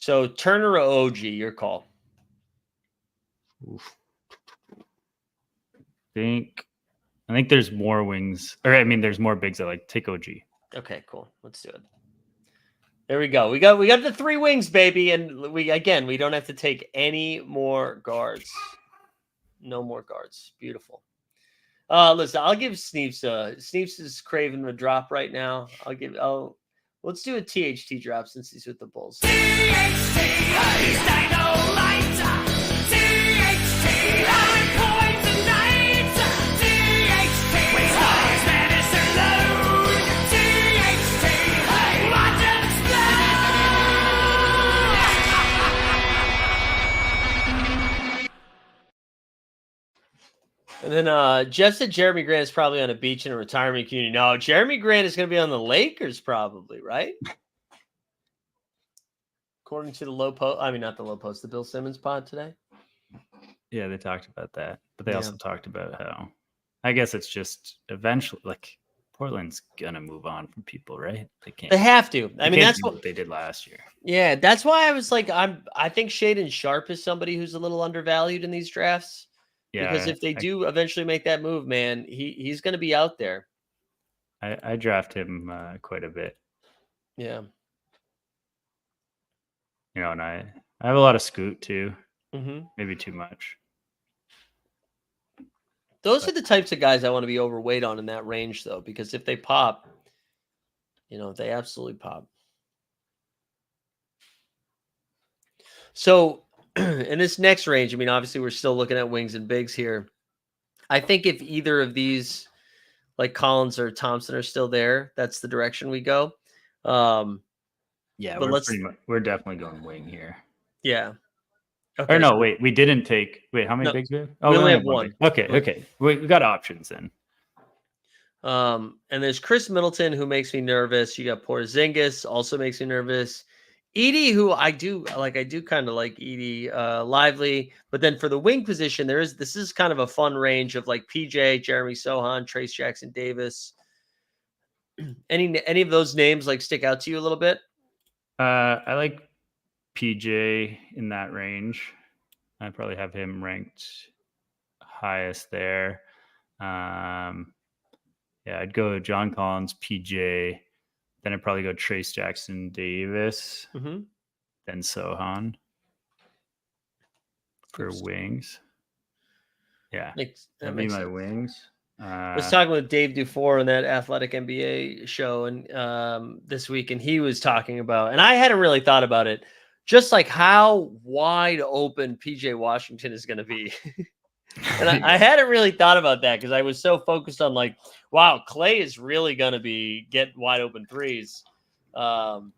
Speaker 1: So Turner or OG, your call.
Speaker 2: Oof. I think there's more wings, or I mean, there's more bigs. I like take OG.
Speaker 1: Okay, cool. Let's do it. There we go. We got the 3 wings, baby, and we don't have to take any more guards. No more guards. Beautiful. Listen, I'll give Sneeps. Sneeps is craving a drop right now. Let's do a THT drop since he's with the Bulls.
Speaker 3: THT, hey, Dynamite. THT, high points and nights. THT, we stars medicine load. THT, hey, watch them explode.
Speaker 1: And then Jeff said Jeremy Grant is probably on a beach in a retirement community. No, Jeremy Grant is going to be on the Lakers probably, right? According to the low post, I mean, not the low post, the Bill Simmons pod today.
Speaker 2: Yeah, they talked about that, but they
Speaker 1: Yeah.
Speaker 2: also talked about how, I guess it's just eventually like Portland's gonna move on from people, right?
Speaker 1: They have to. I mean,
Speaker 2: can't
Speaker 1: that's
Speaker 2: do what they did last year.
Speaker 1: Yeah, that's why I was like, I think Shaden Sharp is somebody who's a little undervalued in these drafts.
Speaker 2: Yeah,
Speaker 1: Because if they do eventually make that move, man, he's going to be out there.
Speaker 2: I draft him quite a bit.
Speaker 1: Yeah.
Speaker 2: You know, and I have a lot of Scoot too.
Speaker 1: Mm-hmm.
Speaker 2: Maybe too much.
Speaker 1: Those are the types of guys I want to be overweight on in that range, though, because if they pop, they absolutely pop. So in this next range, I mean, obviously we're still looking at wings and bigs here. I think if either of these, like Collins or Thompson, are still there, that's the direction we go.
Speaker 2: Yeah,
Speaker 1: but
Speaker 2: we're definitely going wing here.
Speaker 1: Yeah. Okay.
Speaker 2: Or no, wait, we didn't take. Wait, how many
Speaker 1: No,
Speaker 2: bigs we have?
Speaker 1: we only have one.
Speaker 2: Big. Okay. We got options then.
Speaker 1: And there's Chris Middleton, who makes me nervous. You got Porzingis, also makes me nervous. Edie, who I do kind of like Edie, Lively. But then for the wing position, this is kind of a fun range of like PJ, Jeremy Sohan, Trace Jackson Davis. Any of those names like stick out to you a little bit?
Speaker 2: I like PJ in that range. I probably have him ranked highest there. Yeah, I'd go John Collins, PJ. Then I'd probably go Trace Jackson Davis.
Speaker 1: Mm-hmm.
Speaker 2: Then Sohan for wings. Yeah,
Speaker 1: That
Speaker 2: that'd be
Speaker 1: makes
Speaker 2: my
Speaker 1: sense.
Speaker 2: wings.
Speaker 1: I was talking with Dave Dufour on that Athletic NBA show and this week, and he was talking about, and I hadn't really thought about it, just like how wide open PJ Washington is going to be. And I hadn't really thought about that because I was so focused on like, wow, Clay is really going to be get wide open threes. And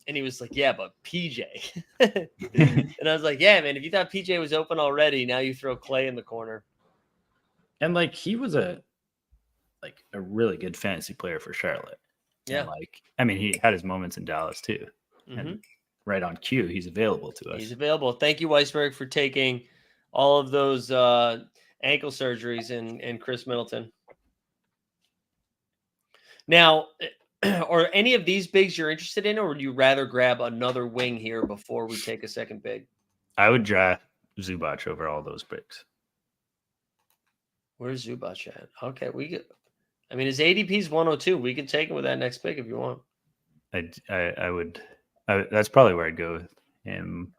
Speaker 1: he was like, yeah, but PJ. And I was like, yeah, man, if you thought PJ was open already, now you throw Clay in the corner.
Speaker 2: And like he was a really good fantasy player for Charlotte.
Speaker 1: Yeah.
Speaker 2: And like, I mean, he had his moments in Dallas too. And right on cue, he's available to us.
Speaker 1: He's available. Thank you, Weisberg, for taking all of those ankle surgeries in Chris Middleton. Now, are any of these bigs you're interested in, or would you rather grab another wing here before we take a second big?
Speaker 2: I would draft Zubac over all those bigs.
Speaker 1: Where's Zubac at? Okay, I mean, his ADP is 102. We can take him with that next pick if you want.
Speaker 2: I would. That's probably where I'd go with him.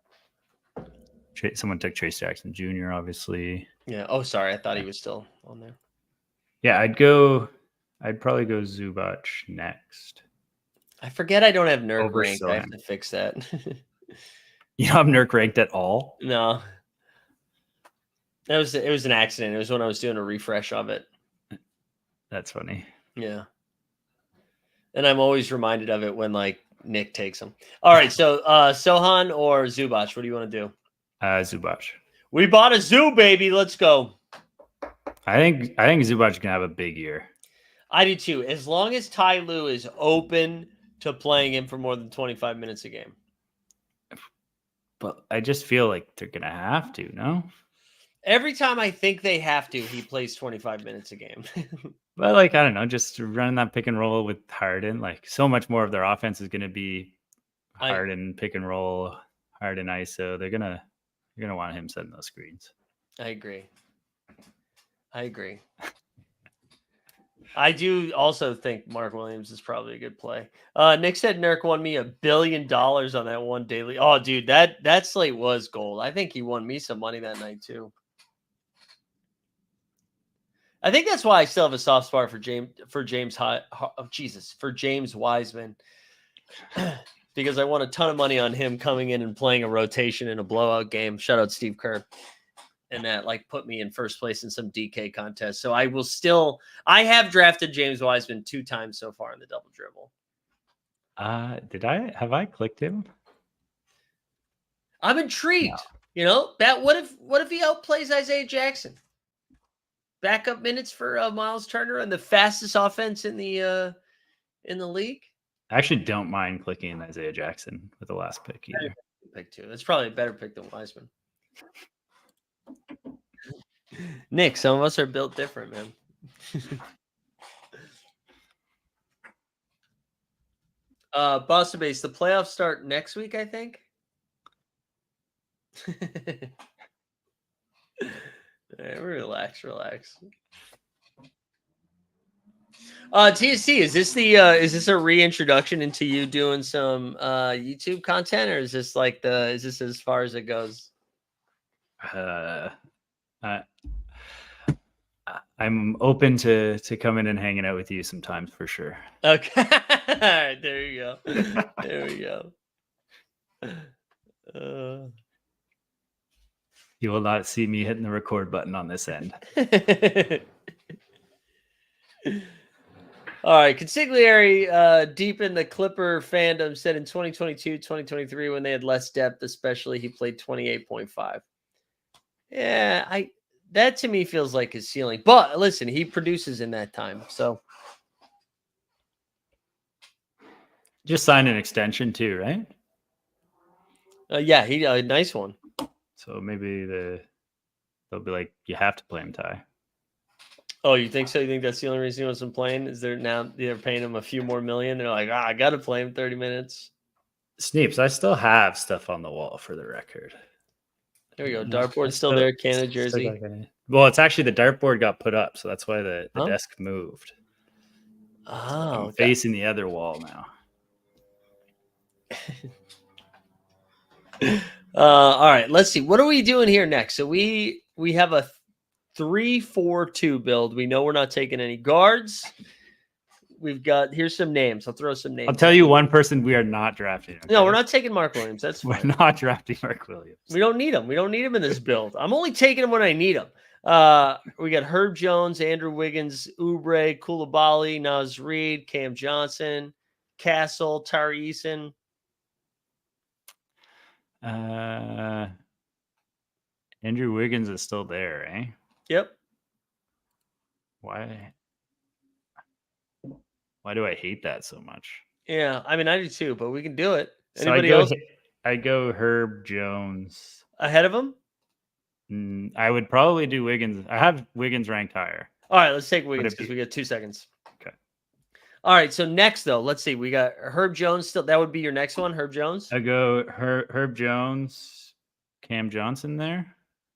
Speaker 2: Someone took Trace Jackson Jr. Obviously.
Speaker 1: Yeah. Oh, sorry. I thought he was still on there.
Speaker 2: Yeah, I'd probably go Zubac next.
Speaker 1: I forget I don't have Nurk
Speaker 2: Over
Speaker 1: ranked. I have
Speaker 2: Sohan.
Speaker 1: to fix that.
Speaker 2: You don't have Nurk ranked at all?
Speaker 1: No. It was an accident. It was when I was doing a refresh of it.
Speaker 2: That's funny.
Speaker 1: Yeah. And I'm always reminded of it when like Nick takes him. All right, so Sohan or Zubac, what do you want to do?
Speaker 2: Zubac.
Speaker 1: We bought a zoo, baby. Let's go.
Speaker 2: I think Zubac can have a big year.
Speaker 1: I do too. As long as Ty Lue is open to playing him for more than 25 minutes a game.
Speaker 2: But I just feel like they're gonna have to, no?
Speaker 1: Every time I think they have to, he plays 25 minutes a game.
Speaker 2: But like, I don't know, just running that pick and roll with Harden, like so much more of their offense is going to be Harden pick and roll, Harden ISO. You're gonna want him setting those screens.
Speaker 1: I agree. I do also think Mark Williams is probably a good play. Nick said Nurk won me $1 billion on that one daily. Oh, dude, that slate was gold. I think he won me some money that night too. I think that's why I still have a soft spot for James Wiseman, because I won a ton of money on him coming in and playing a rotation in a blowout game. Shout out Steve Kerr, and that like put me in first place in some DK contest. So I have drafted James Wiseman 2 times so far in the double dribble.
Speaker 2: Have I clicked him?
Speaker 1: I'm intrigued.
Speaker 2: No.
Speaker 1: You know, what if he outplays Isaiah Jackson? Backup minutes for Miles Turner and the fastest offense in the league.
Speaker 2: I actually don't mind clicking Isaiah Jackson with the last pick either.
Speaker 1: Pick 2. That's probably a better pick than Wiseman. Nick, some of us are built different, man. Boston Base, the playoffs start next week, I think. Relax. TSC, is this a reintroduction into you doing some YouTube content, or is this as far as it goes?
Speaker 2: I'm open to coming and hanging out with you sometimes for sure.
Speaker 1: Okay. All right, there you go. There we go.
Speaker 2: You will not see me hitting the record button on this end.
Speaker 1: All right. Consigliere, deep in the Clipper fandom, said in 2022, 2023, when they had less depth, especially, he played 28.5. Yeah, that to me feels like his ceiling. But listen, he produces in that time. So
Speaker 2: just signed an extension too, right?
Speaker 1: Yeah, he a nice one.
Speaker 2: So maybe they'll be like, you have to play him, Ty.
Speaker 1: Oh, you think so? You think that's the only reason he wasn't playing? Is there now they're paying him a few more million? They're like, I got to play him 30 minutes.
Speaker 2: Sneeps, I still have stuff on the wall for the record.
Speaker 1: There we go. Dartboard's still there. Canada jersey.
Speaker 2: Well, it's actually the dartboard got put up, so that's why the desk moved.
Speaker 1: Oh,
Speaker 2: I'm facing the other wall now.
Speaker 1: All right, let's see. What are we doing here next? So we have 3-4-2 build. We know we're not taking any guards. We've got here's some names. I'll throw some names.
Speaker 2: I'll tell
Speaker 1: at
Speaker 2: you one person we are not drafting.
Speaker 1: No,
Speaker 2: okay?
Speaker 1: we're not taking Mark Williams. That's
Speaker 2: We're
Speaker 1: fine.
Speaker 2: not drafting Mark Williams.
Speaker 1: We don't need him. We don't need him in this build. I'm only taking him when I need him. We got Herb Jones, Andrew Wiggins, Oubre, Koulibaly, Naz Reid, Cam Johnson, Castle, Tari Eason.
Speaker 2: Andrew Wiggins is still there, eh?
Speaker 1: Yep.
Speaker 2: Why do I hate that so much?
Speaker 1: Yeah, I mean I do too, but we can do it.
Speaker 2: So
Speaker 1: Anybody else
Speaker 2: I go Herb Jones.
Speaker 1: ahead of him?
Speaker 2: I would probably do Wiggins. I have Wiggins ranked higher.
Speaker 1: All right, let's take Wiggins
Speaker 2: it
Speaker 1: because
Speaker 2: be-
Speaker 1: we got 2 seconds.
Speaker 2: Okay.
Speaker 1: All right, so next though, let's see. We got Herb Jones still. That would be your next one, Herb Jones.
Speaker 2: I go Herb Jones, Cam Johnson there.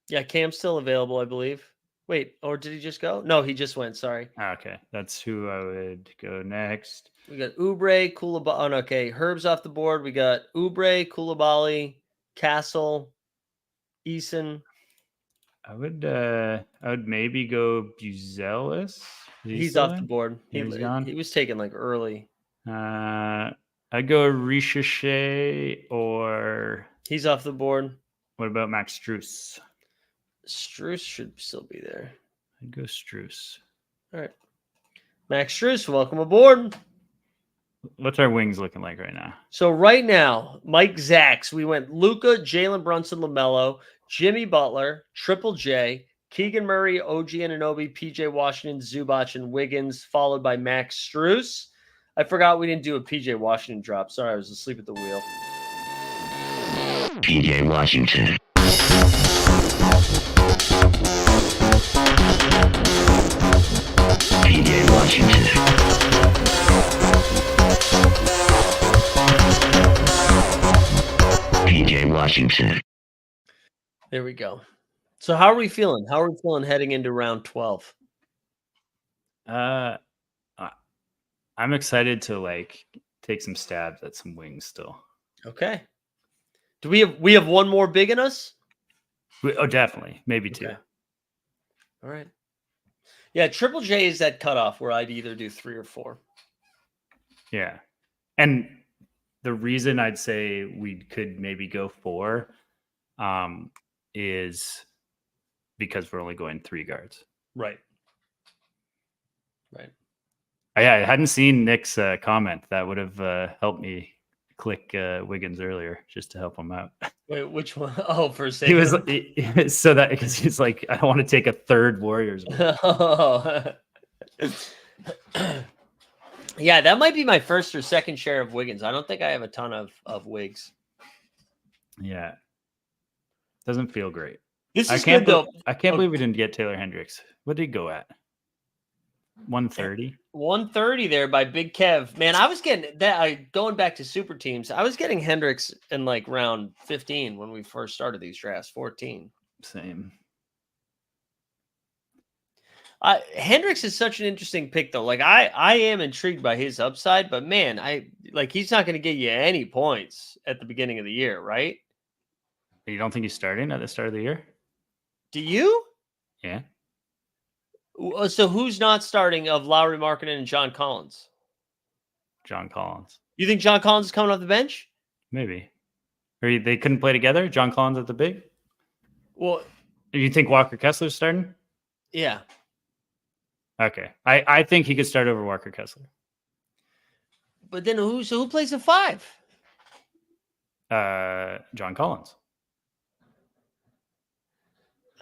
Speaker 1: Yeah, Cam's still available, I believe. Wait, or did he just go? No, he just went. Sorry.
Speaker 2: Okay, that's who I would go next.
Speaker 1: We got Oubre, Koulibaly. Oh, no, okay, Herb's off the board. We got Oubre, Koulibaly, Castle, Eason.
Speaker 2: I would maybe go Buzelis.
Speaker 1: He's off the board.
Speaker 2: He's gone?
Speaker 1: He was taken like early.
Speaker 2: I'd go Ricochet, or
Speaker 1: He's off the board.
Speaker 2: what about Max Struess?
Speaker 1: Struess should still be there.
Speaker 2: I'd go Struess.
Speaker 1: All right. Max Struess, welcome aboard.
Speaker 2: What's our wings looking like right now?
Speaker 1: So right now, Mike Zacks, we went Luka, Jalen Brunson, LaMelo, Jimmy Butler, Triple J, Keegan Murray, OG Anunoby, PJ Washington, Zubac, and Wiggins, followed by Max Struess. I forgot we didn't do a PJ Washington drop. Sorry, I was asleep at the wheel.
Speaker 4: PJ Washington. PJ Washington. PJ Washington.
Speaker 1: There we go. So how are we feeling? How are we feeling heading into round 12?
Speaker 2: I'm excited to like take some stabs at some wings still.
Speaker 1: Okay. Do we have one more big in us?
Speaker 2: Oh, definitely, maybe two.
Speaker 1: Okay. All right. Yeah, Triple J is that cutoff where I'd either do 3 or 4.
Speaker 2: Yeah, and the reason I'd say we could maybe go 4 is because we're only going 3 guards.
Speaker 1: Right. Right.
Speaker 2: I hadn't seen Nick's comment. That would have helped me click Wiggins earlier just to help him out.
Speaker 1: Wait, which one? Oh, for a
Speaker 2: He was
Speaker 1: second.
Speaker 2: so that because he's like, I don't want to take a third Warriors.
Speaker 1: Yeah, that might be my first or second share of Wiggins. I don't think I have a ton of Wigs.
Speaker 2: Yeah, doesn't feel great.
Speaker 1: This
Speaker 2: I
Speaker 1: is
Speaker 2: can't
Speaker 1: good though.
Speaker 2: I can't believe we didn't get Taylor Hendricks. What did he go at? 130.
Speaker 1: 130 there by Big Kev. Man, I was getting that. Going back to super teams, I was getting Hendricks in like round 15 when we first started these drafts. 14.
Speaker 2: Same.
Speaker 1: Hendricks is such an interesting pick though. Like I am intrigued by his upside, but man, he's not going to get you any points at the beginning of the year, right?
Speaker 2: You don't think he's starting at the start of the year?
Speaker 1: Do you?
Speaker 2: Yeah.
Speaker 1: So who's not starting of Lowry Markkanen and John Collins?
Speaker 2: John Collins.
Speaker 1: You think John Collins is coming off the bench?
Speaker 2: Maybe. Or they couldn't play together? John Collins at the big?
Speaker 1: Well,
Speaker 2: You think Walker Kessler's starting?
Speaker 1: yeah.
Speaker 2: Okay. I think he could start over Walker Kessler.
Speaker 1: But then who plays the 5?
Speaker 2: John Collins.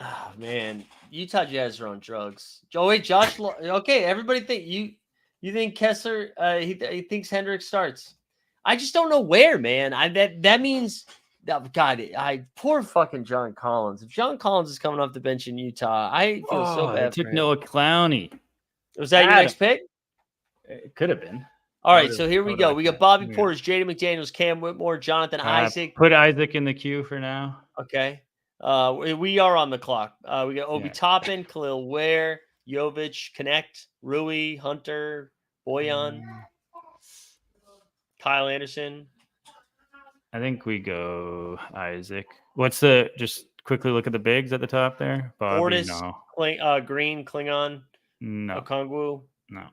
Speaker 1: Oh man, Utah Jazz are on drugs. Oh wait, Josh. Okay, everybody think you think Kessler? He thinks Hendricks starts. I just don't know where, man. That means, oh, God, poor fucking John Collins. If John Collins is coming off the bench in Utah, I feel so
Speaker 2: I
Speaker 1: bad.
Speaker 2: took
Speaker 1: for him.
Speaker 2: Noah Clowney.
Speaker 1: Was that your
Speaker 2: Adam.
Speaker 1: next pick?
Speaker 2: It could have been.
Speaker 1: All right,
Speaker 2: would've-
Speaker 1: so here we
Speaker 2: would've
Speaker 1: go.
Speaker 2: liked
Speaker 1: We got
Speaker 2: that.
Speaker 1: Bobby
Speaker 2: Yeah.
Speaker 1: Portis, Jaden McDaniels, Cam Whitmore, Jonathan Isaac.
Speaker 2: Put Isaac in the queue for now.
Speaker 1: Okay. We are on the clock. We got Obi
Speaker 2: Yeah.
Speaker 1: Toppin, Khalil Ware, Jovic, Connect, Rui, Hunter, Boyan, Kyle Anderson.
Speaker 2: I think we go Isaac. What's the just quickly look at the bigs at the top there. Bobby,
Speaker 1: Portis,
Speaker 2: no.
Speaker 1: Green, Klingon,
Speaker 2: No.
Speaker 1: Okongwu.
Speaker 2: No.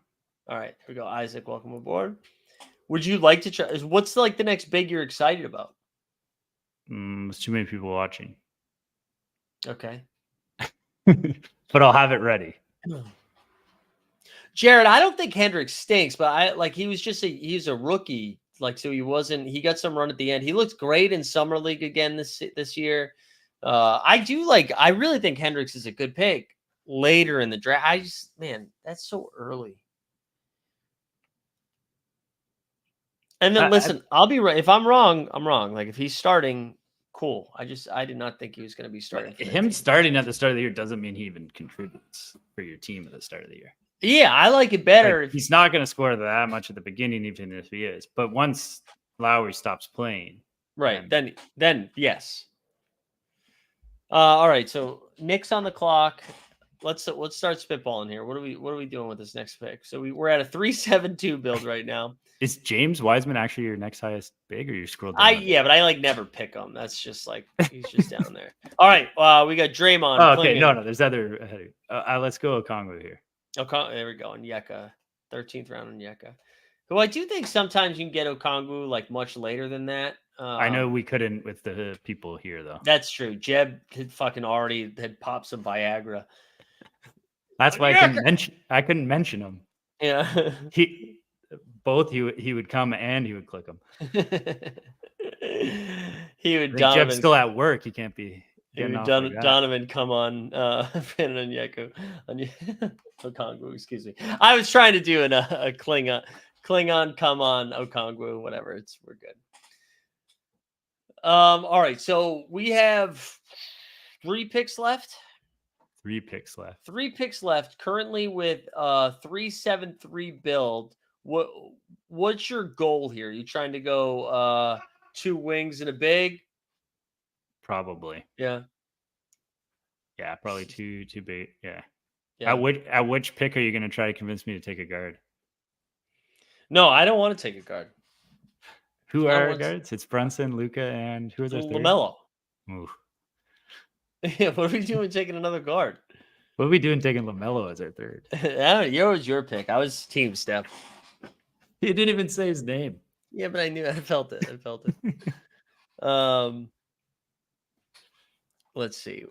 Speaker 1: All right, here we go. Isaac, welcome aboard. Would you like to try? What's like the next big you're excited about?
Speaker 2: There's too many people watching.
Speaker 1: Okay.
Speaker 2: But I'll have it ready.
Speaker 1: Jared, I don't think Hendricks stinks, but he's a rookie. Like, so he got some run at the end. He looked great in Summer League again this year. I really think Hendricks is a good pick later in the draft. That's so early. And then listen, I'll be right. If I'm wrong, I'm wrong. Like if he's starting, cool. I did not think he was going to be starting.
Speaker 2: Him starting at the start of the year doesn't mean he even contributes for your team at the start of the year.
Speaker 1: Yeah, I like it better.
Speaker 2: Like, he's not going to score that much at the beginning, even if he is. But once Lowry stops playing,
Speaker 1: right, then yes. All right, so Nick's on the clock. Let's start spitballing here. What are we doing with this next pick? So we're at a 3-7-2 build right now.
Speaker 2: Is James Wiseman actually your next highest big, or you scrolled down?
Speaker 1: Yeah, but I like never pick him. That's just like he's just down there. All right, we got Draymond.
Speaker 2: Oh, okay, no, there's other. Let's go Okongwu here.
Speaker 1: Okay, there we go. And Yeka, 13th round in Yeka, who I do think sometimes you can get Okongwu like much later than that.
Speaker 2: I know we couldn't with the people here though.
Speaker 1: That's true. Jeb had fucking already had popped some Viagra.
Speaker 2: That's why I couldn't mention him.
Speaker 1: Yeah.
Speaker 2: He would come and he would click him.
Speaker 1: He would.
Speaker 2: Jeb's still at work. He can't be.
Speaker 1: Donovan come on Brandon Onyeka Okongwu, excuse me. I was trying to do a Klingon come on Okongwu, whatever. We're good. All right, so we have 3 picks left.
Speaker 2: 3 picks left.
Speaker 1: 3 picks left. Currently with 3-7-3 build. What's your goal here? You trying to go 2 wings and a big?
Speaker 2: Probably.
Speaker 1: Yeah.
Speaker 2: Yeah, probably too big. Yeah.
Speaker 1: Yeah.
Speaker 2: At which pick are you going to try to convince me to take a guard?
Speaker 1: No, I don't want to take a guard.
Speaker 2: Who are our guards? It's Brunson, Luka, and who is our third?
Speaker 1: LaMelo.
Speaker 2: Ooh.
Speaker 1: Yeah, what are we doing taking another guard?
Speaker 2: What are we doing taking LaMelo as our third?
Speaker 1: Yours was your pick. I was team Steph.
Speaker 2: He didn't even say his name.
Speaker 1: Yeah, but I felt it. Let's see.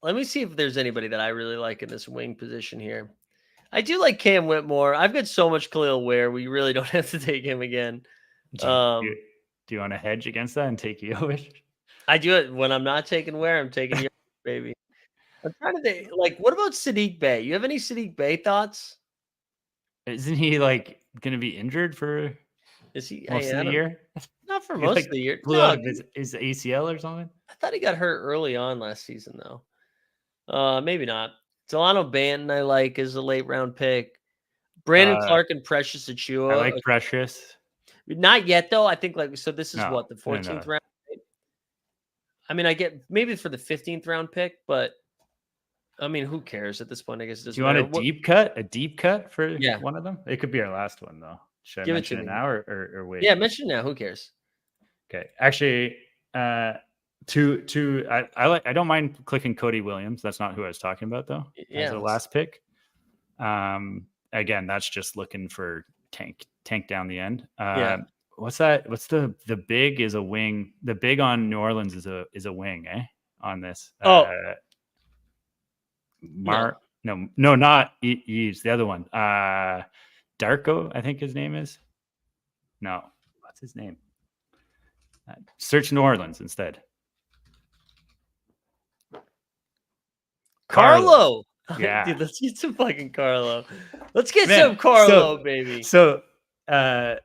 Speaker 1: Let me see if there's anybody that I really like in this wing position here. I do like Cam Whitmore. I've got so much Khalil Ware. We really don't have to take him again.
Speaker 2: Do you want to hedge against that and take Jovic?
Speaker 1: I do it when I'm not taking Ware. I'm taking Jovic, baby. I'm trying to think. Like, what about Sadiq Bey? You have any Sadiq Bey thoughts?
Speaker 2: Isn't he like going to be injured for
Speaker 1: most
Speaker 2: of the year?
Speaker 1: Not for most of the year.
Speaker 2: Blew out his ACL or something?
Speaker 1: I thought he got hurt early on last season, though. Maybe not. Delano Banton, I like, is a late round pick. Brandon Clark and Precious Achua.
Speaker 2: I like Precious.
Speaker 1: Not yet, though. I think this is the 14th
Speaker 2: no.
Speaker 1: round. Right? I mean, I get maybe for the 15th round pick, but I mean, who cares at this point? I guess it doesn't
Speaker 2: Do you
Speaker 1: matter.
Speaker 2: want a deep cut for one of them? It could be our last one, though. Should I mention it now or wait?
Speaker 1: Yeah, mention it now. Who cares?
Speaker 2: Okay. Actually, I don't mind clicking Cody Williams. That's not who I was talking about, though. As the last pick. Again, that's just looking for tank down the end. What's that? What's the big is a wing? The big on New Orleans is a wing, on this. No, not Eves. The other one. Darko, I think his name is. No, what's his name? Search New Orleans instead.
Speaker 1: Carlo.
Speaker 2: Yeah.
Speaker 1: Dude, let's get some fucking Carlo. Let's get some Carlo, baby.
Speaker 2: So I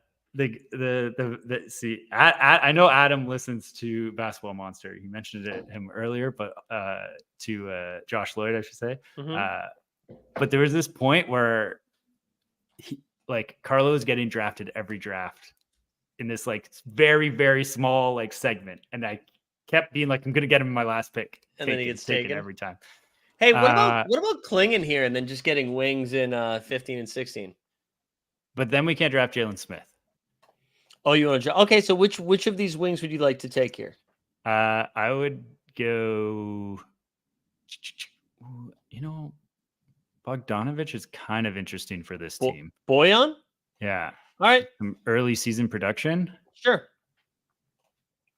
Speaker 2: know Adam listens to Basketball Monster. He mentioned him earlier, but to Josh Lloyd, I should say.
Speaker 1: Mm-hmm.
Speaker 2: But there was this point where Carlo is getting drafted every draft in this very, very small segment. And I kept being like, I'm gonna get him in my last pick.
Speaker 1: And then he gets taken
Speaker 2: every time.
Speaker 1: Hey, what about clinging here and then just getting wings in 15 and 16?
Speaker 2: But then we can't draft Jalen Smith.
Speaker 1: Oh, you want to? Okay, so which of these wings would you like to take here?
Speaker 2: I would go. You know, Bogdanovich is kind of interesting for this team.
Speaker 1: Boyan?
Speaker 2: Yeah.
Speaker 1: All right.
Speaker 2: Some early season production.
Speaker 1: Sure.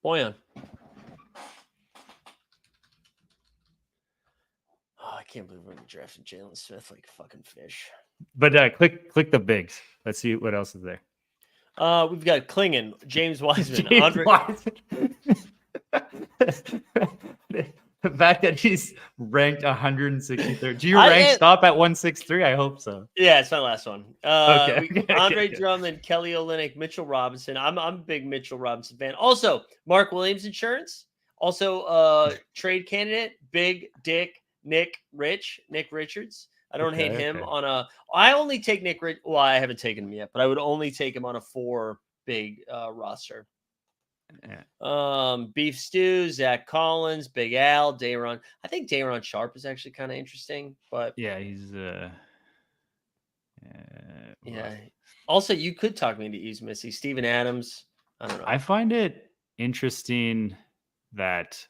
Speaker 1: Boyan. Oh, I can't believe we're drafting Jalen Smith like fucking fish.
Speaker 2: But click the bigs. Let's see what else is there.
Speaker 1: We've got Klingon, James Wiseman,
Speaker 2: James
Speaker 1: Andre.
Speaker 2: Wiseman. The fact that he's ranked 163rd. Do your rank stop at 163? I hope so.
Speaker 1: Yeah, it's my last one. Andre
Speaker 2: Okay.
Speaker 1: Drummond, Kelly Olynyk, Mitchell Robinson. I'm a big Mitchell Robinson fan. Also, Mark Williams Insurance. Also, trade candidate, Big Dick Nick Richards. I don't hate him on a. I only take Nick Rich. Well, I haven't taken him yet, but I would only take him on a 4 big roster.
Speaker 2: Yeah.
Speaker 1: Beef Stew, Zach Collins, Big Al, Dayron. I think Dayron Sharp is actually kind of interesting, but
Speaker 2: Yeah, he's
Speaker 1: yeah. Also, you could talk me into Ease Missy, Steven Adams. I don't know.
Speaker 2: I find it interesting that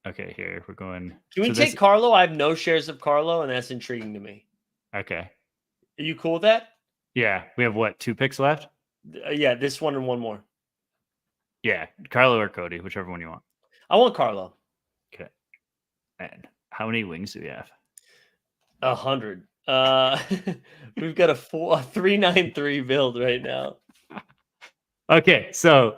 Speaker 2: okay, here we're going.
Speaker 1: Can we take Carlo? I have no shares of Carlo, and that's intriguing to me.
Speaker 2: Okay.
Speaker 1: Are you cool with that?
Speaker 2: Yeah, we have what, 2 picks left?
Speaker 1: Yeah, this one and one more.
Speaker 2: Yeah, Carlo or Cody, whichever one you want.
Speaker 1: I want Carlo.
Speaker 2: Okay. And how many wings do we have?
Speaker 1: 100. We've got a 393 build right now.
Speaker 2: Okay, so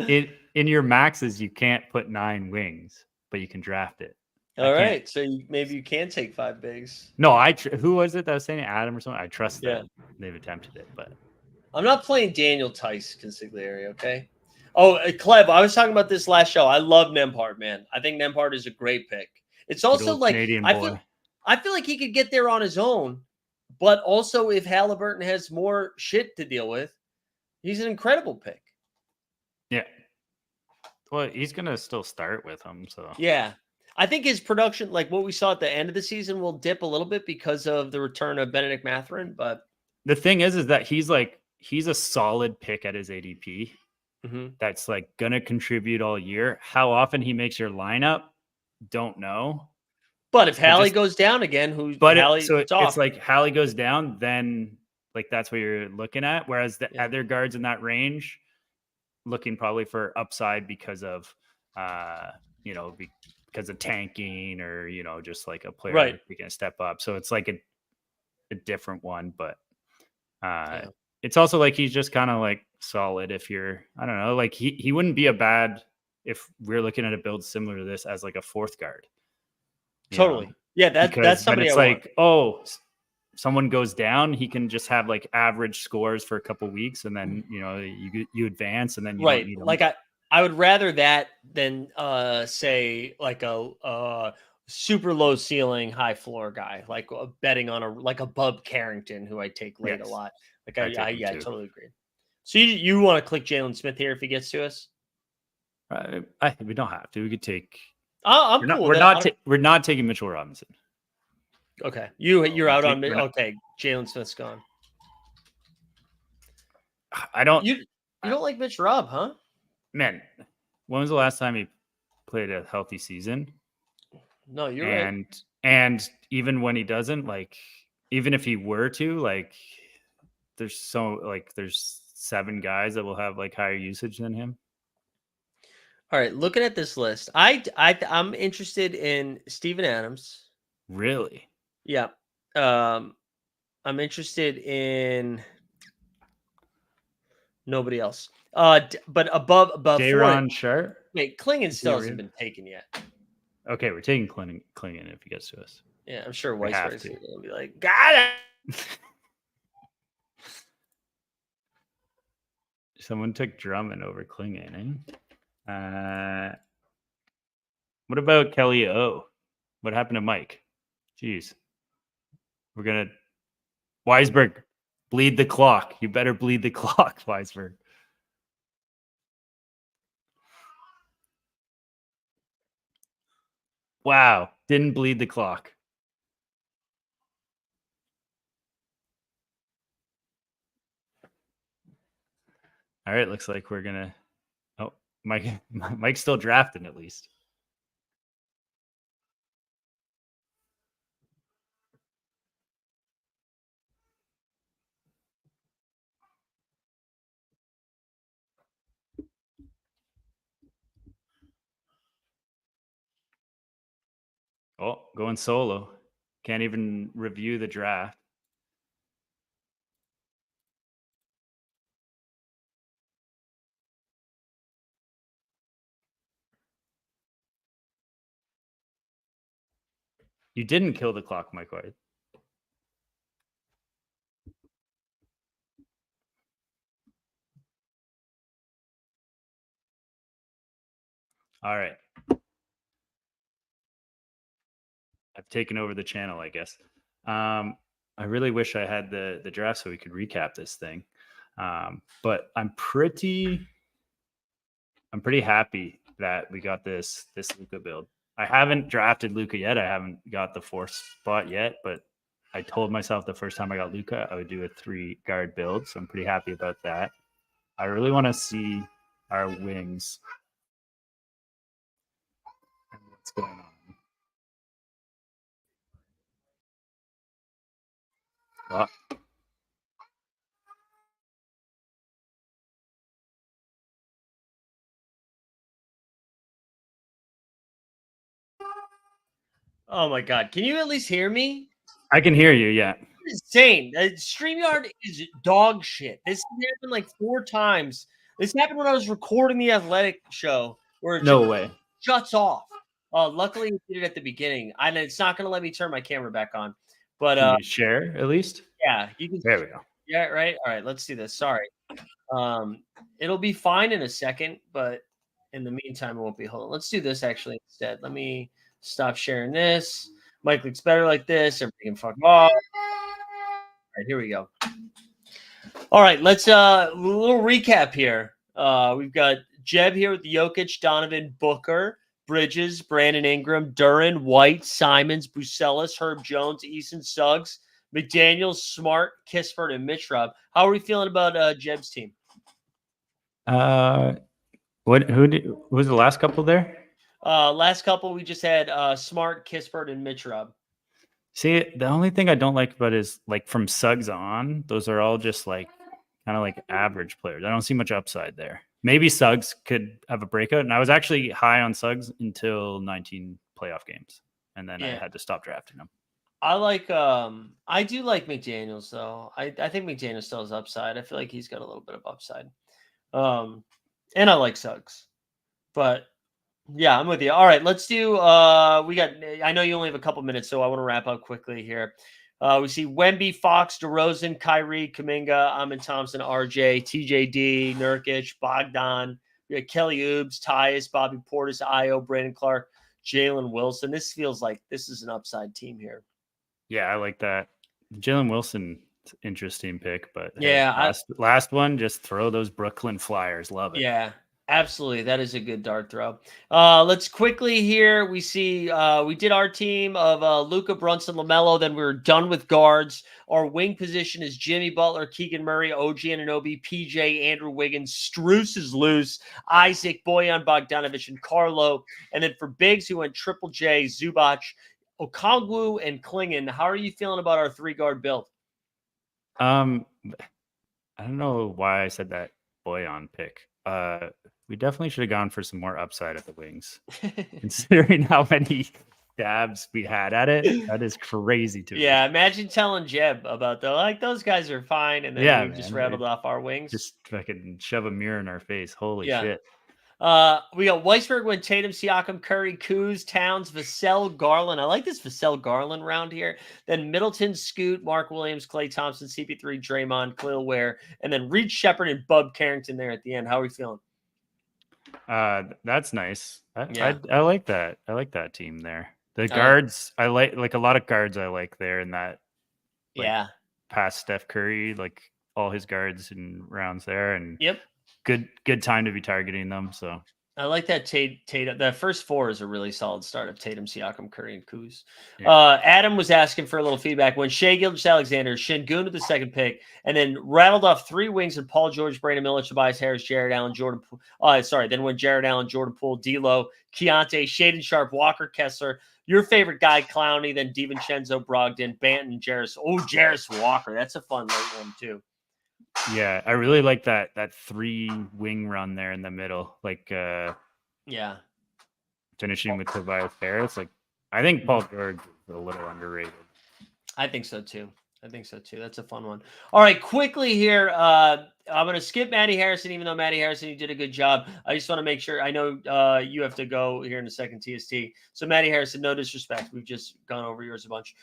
Speaker 2: in your maxes you can't put 9 wings, but you can draft it.
Speaker 1: All right, so maybe you can take 5 bigs.
Speaker 2: No, who was it that was saying it? Adam or something? I trust that they've attempted it, but
Speaker 1: I'm not playing Daniel Tice Consigliere, okay? Oh, Cleb, I was talking about this last show. I love Nembhard, man. I think Nembhard is a great pick. It's also like
Speaker 2: Canadian
Speaker 1: I
Speaker 2: boy.
Speaker 1: feel like he could get there on his own, but also if Halliburton has more shit to deal with, he's an incredible pick.
Speaker 2: Yeah. Well, he's gonna still start with him, so
Speaker 1: yeah. I think his production, like what we saw at the end of the season, will dip a little bit because of the return of Benedict Mathurin. But
Speaker 2: the thing is that he's a solid pick at his ADP. That's like gonna contribute all year. How often he makes your lineup, don't know.
Speaker 1: But if Hallie goes down again,
Speaker 2: it's like Hallie goes down, then like that's what you're looking at. Whereas the other guards in that range, looking probably for upside because of because of tanking or just like a player who can step up. So it's like a different one, but it's also like he's just kind of like solid if you're, I don't know, like he wouldn't be a bad if we're looking at a build similar to this as like a 4th guard.
Speaker 1: Totally. Yeah, that's somebody
Speaker 2: it's like, oh, someone goes down, he can just have like average scores for a couple weeks and then you advance and then you don't need him.
Speaker 1: Like I would rather that than say like a super low ceiling, high floor guy, like betting on a Bub Carrington who I take late a lot. Like I totally agree. So you want to click Jalen Smith here if he gets to us?
Speaker 2: We don't have to. We could take.
Speaker 1: I'm cool.
Speaker 2: We're not taking Mitchell Robinson.
Speaker 1: Okay, you're out on. Okay, Jalen Smith's gone.
Speaker 2: I don't.
Speaker 1: You don't like Mitch Rob, huh?
Speaker 2: Man, when was the last time he played a healthy season?
Speaker 1: No, you're right.
Speaker 2: And even when he doesn't, like, even if he were to, like, there's 7 guys that will have like higher usage than him.
Speaker 1: All right, looking at this list, I'm interested in Steven Adams.
Speaker 2: Really?
Speaker 1: Yeah. I'm interested in nobody else. But above
Speaker 2: Dayron Sharp.
Speaker 1: Wait, Klingon still hasn't been taken yet.
Speaker 2: Okay, we're taking Klingon if he gets to us.
Speaker 1: Yeah, I'm sure Weisberg's going to be like, got it.
Speaker 2: Someone took Drummond over Klingon, eh? What about Kelly O? What happened to Mike? Jeez. We're going to... Weisberg, bleed the clock. You better bleed the clock, Weisberg. Wow. Didn't bleed the clock. All right. Looks like we're going to... Oh, Mike's still drafting at least. Oh, going solo. Can't even review the draft. You didn't kill the clock, Mike White. All right. I've taken over the channel, I guess. I really wish I had the draft so we could recap this thing. But I'm pretty happy that we got this Luka build. I haven't drafted Luka yet. I haven't got the fourth spot yet, but I told myself the first time I got Luka, I would do a 3-guard build. So I'm pretty happy about that. I really want to see our wings and what's going on. Well,
Speaker 1: Oh my god! Can you at least hear me?
Speaker 2: I can hear you. Yeah.
Speaker 1: Insane. StreamYard is dog shit. This happened like 4 times. This happened when I was recording the athletic show where it
Speaker 2: No
Speaker 1: just
Speaker 2: way.
Speaker 1: shuts off. Luckily, it did it at the beginning. And it's not going to let me turn my camera back on. But
Speaker 2: Can you share at least?
Speaker 1: yeah, you can.
Speaker 2: There we go.
Speaker 1: Yeah, right. All right, let's do this. Sorry. It'll be fine in a second, but in the meantime, it won't be. Hold on. Let's do this actually instead. Let me stop sharing this. Mike looks better like this. Everything can fuck off. All right, here we go. All right, let's a little recap here. We've got Jeb here with Jokic, Donovan, Booker, Bridges, Brandon Ingram, Duran, White, Simons, Bucelis, Herb Jones, Eason, Suggs, McDaniels, Smart, Kispert, and Mitchrob. How are we feeling about Jeb's team?
Speaker 2: Who was the last couple there?
Speaker 1: Last couple we just had Smart, Kispert, and Mitchrob.
Speaker 2: See, the only thing I don't like about is like from Suggs on, those are all just like kind of like average players. I don't see much upside there. Maybe Suggs could have a breakout. And I was actually high on Suggs until 19 playoff games. And then I had to stop drafting him.
Speaker 1: I do like McDaniels though. I think McDaniels still has upside. I feel like he's got a little bit of upside. And I like Suggs. But yeah, I'm with you. All right, let's do I know you only have a couple minutes, so I want to wrap up quickly here. We see Wemby, Fox, DeRozan, Kyrie, Kuminga, Amin Thompson, RJ, TJD, Nurkic, Bogdan. We got Kelly Oubs, Tyus, Bobby Portis, Io, Brandon Clark, Jalen Wilson. This feels like this is an upside team here.
Speaker 2: Yeah, I like that. Jalen Wilson, interesting pick, but
Speaker 1: yeah,
Speaker 2: last one, just throw those Brooklyn Flyers. Love it.
Speaker 1: Yeah. Absolutely. That is a good dart throw. Let's quickly here. We see we did our team of Luka, Brunson, LaMelo. Then we were done with guards. Our wing position is Jimmy Butler, Keegan Murray, OG Anunoby, PJ, Andrew Wiggins. Strus is loose. Isaac, Bojan Bogdanovic, and Carlo. And then for bigs, we went Triple J, Zubac, Okongwu, and Klingon. How are you feeling about our 3-guard build?
Speaker 2: I don't know why I said that Bojan pick. We definitely should have gone for some more upside at the wings. Considering how many dabs we had at it, that is crazy to me.
Speaker 1: Yeah, imagine telling Jeb about those guys are fine, and then we just rattled off our wings.
Speaker 2: Just fucking shove a mirror in our face. Holy shit.
Speaker 1: We got Weisberg, went Tatum, Siakam, Curry, Kuz, Towns, Vassell, Garland. I like this Vassell Garland round here. Then Middleton, Scoot, Mark Williams, Klay Thompson, CP3, Draymond, Khalil Ware, and then Reed Shepard and Bub Carrington there at the end. How are we feeling?
Speaker 2: That's nice. I like that. I like that team there. The guards, I like a lot of guards I like there in that. Past Steph Curry, like all his guards and rounds there, and good time to be targeting them. So
Speaker 1: I like that Tatum. The first 4 is a really solid start of Tatum, Siakam, Curry, and Kuz. Adam was asking for a little feedback when Shai Gilgeous-Alexander, Şengün with the 2nd pick, and then rattled off 3 wings and Paul George, Brandon Miller, Tobias Harris, Jared Allen, Jordan. Then when Jared Allen, Jordan Poole, D'Lo, Keontae, Shaden Sharp, Walker Kessler. Your favorite guy, Clowney, then DiVincenzo, Brogdon, Banton, Jarris. Oh, Jarris Walker. That's a fun late one too.
Speaker 2: Yeah, I really like that 3-wing run there in the middle. Like finishing with Tobias Harris. Like I think Paul George is a little underrated.
Speaker 1: I think so too. That's a fun one. All right, quickly here. I'm going to skip Matty Harrison, even though Matty Harrison, you did a good job. I just want to make sure. I know you have to go here in a second, TST. So Matty Harrison, no disrespect. We've just gone over yours a bunch.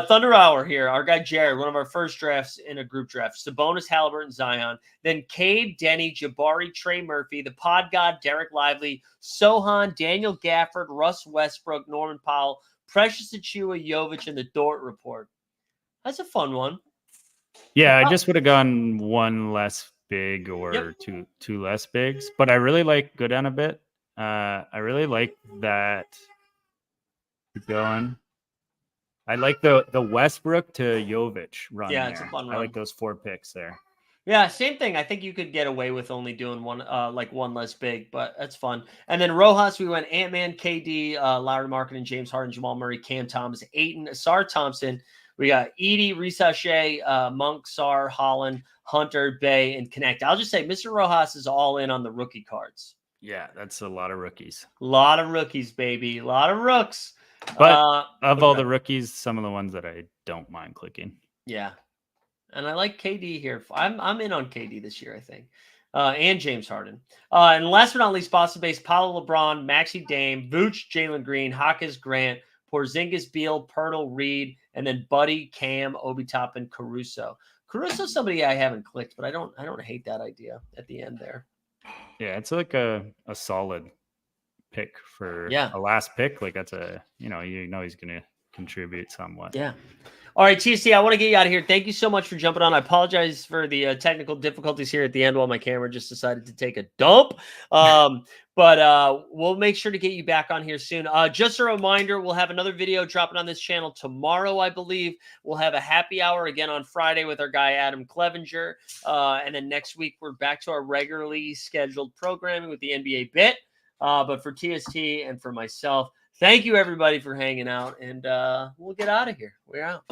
Speaker 1: Thunder Hour here. Our guy Jared, one of our first drafts in a group draft. Sabonis, Halliburton, Zion. Then Cade, Denny, Jabari, Trey Murphy, the Pod God, Derek Lively, Sohan, Daniel Gafford, Russ Westbrook, Norman Powell, Precious Achua, Jovic, and the Dort Report. That's a fun one.
Speaker 2: Yeah, I just would have gone one less big or two less bigs, but I really like go down a bit. I really like that. Keep going. I like the Westbrook to Jovic run.
Speaker 1: Yeah,
Speaker 2: there.
Speaker 1: it's a fun run.
Speaker 2: I like those 4 picks there.
Speaker 1: Yeah, same thing. I think you could get away with only doing one, like one less big, but that's fun. And then Rojas, we went Ant-Man, KD, Lowry Markin, and James Harden, Jamal Murray, Cam Thomas, Ayton, Asar Thompson. We got Edie, Risache, Monk, Sar, Holland, Hunter, Bay, and Connect. I'll just say Mr. Rojas is all in on the rookie cards.
Speaker 2: Yeah, that's a lot of rookies.
Speaker 1: A lot of rookies, baby. A lot of rooks.
Speaker 2: But of all the rookies, some of the ones that I don't mind clicking.
Speaker 1: Yeah. And I like KD here. I'm in on KD this year, I think. And James Harden. And last but not least, Boston based Paulo LeBron, Maxi Dame, Vooch, Jalen Green, Hawkins Grant, Porzingis, Beal, Pirtle, Reed, and then Buddy, Cam, Obi Toppin, Caruso. Caruso's somebody I haven't clicked, but I don't hate that idea at the end there.
Speaker 2: Yeah, it's like a solid pick for a last pick. Like that's you know he's gonna contribute somewhat.
Speaker 1: Yeah. All right, TC, I want to get you out of here. Thank you so much for jumping on. I apologize for the technical difficulties here at the end while my camera just decided to take a dump. But we'll make sure to get you back on here soon. Just a reminder, we'll have another video dropping on this channel tomorrow, I believe. We'll have a happy hour again on Friday with our guy Adam Clevenger. And then next week, we're back to our regularly scheduled programming with the NBA Bit. But for TST and for myself, thank you, everybody, for hanging out, and we'll get out of here. We're out.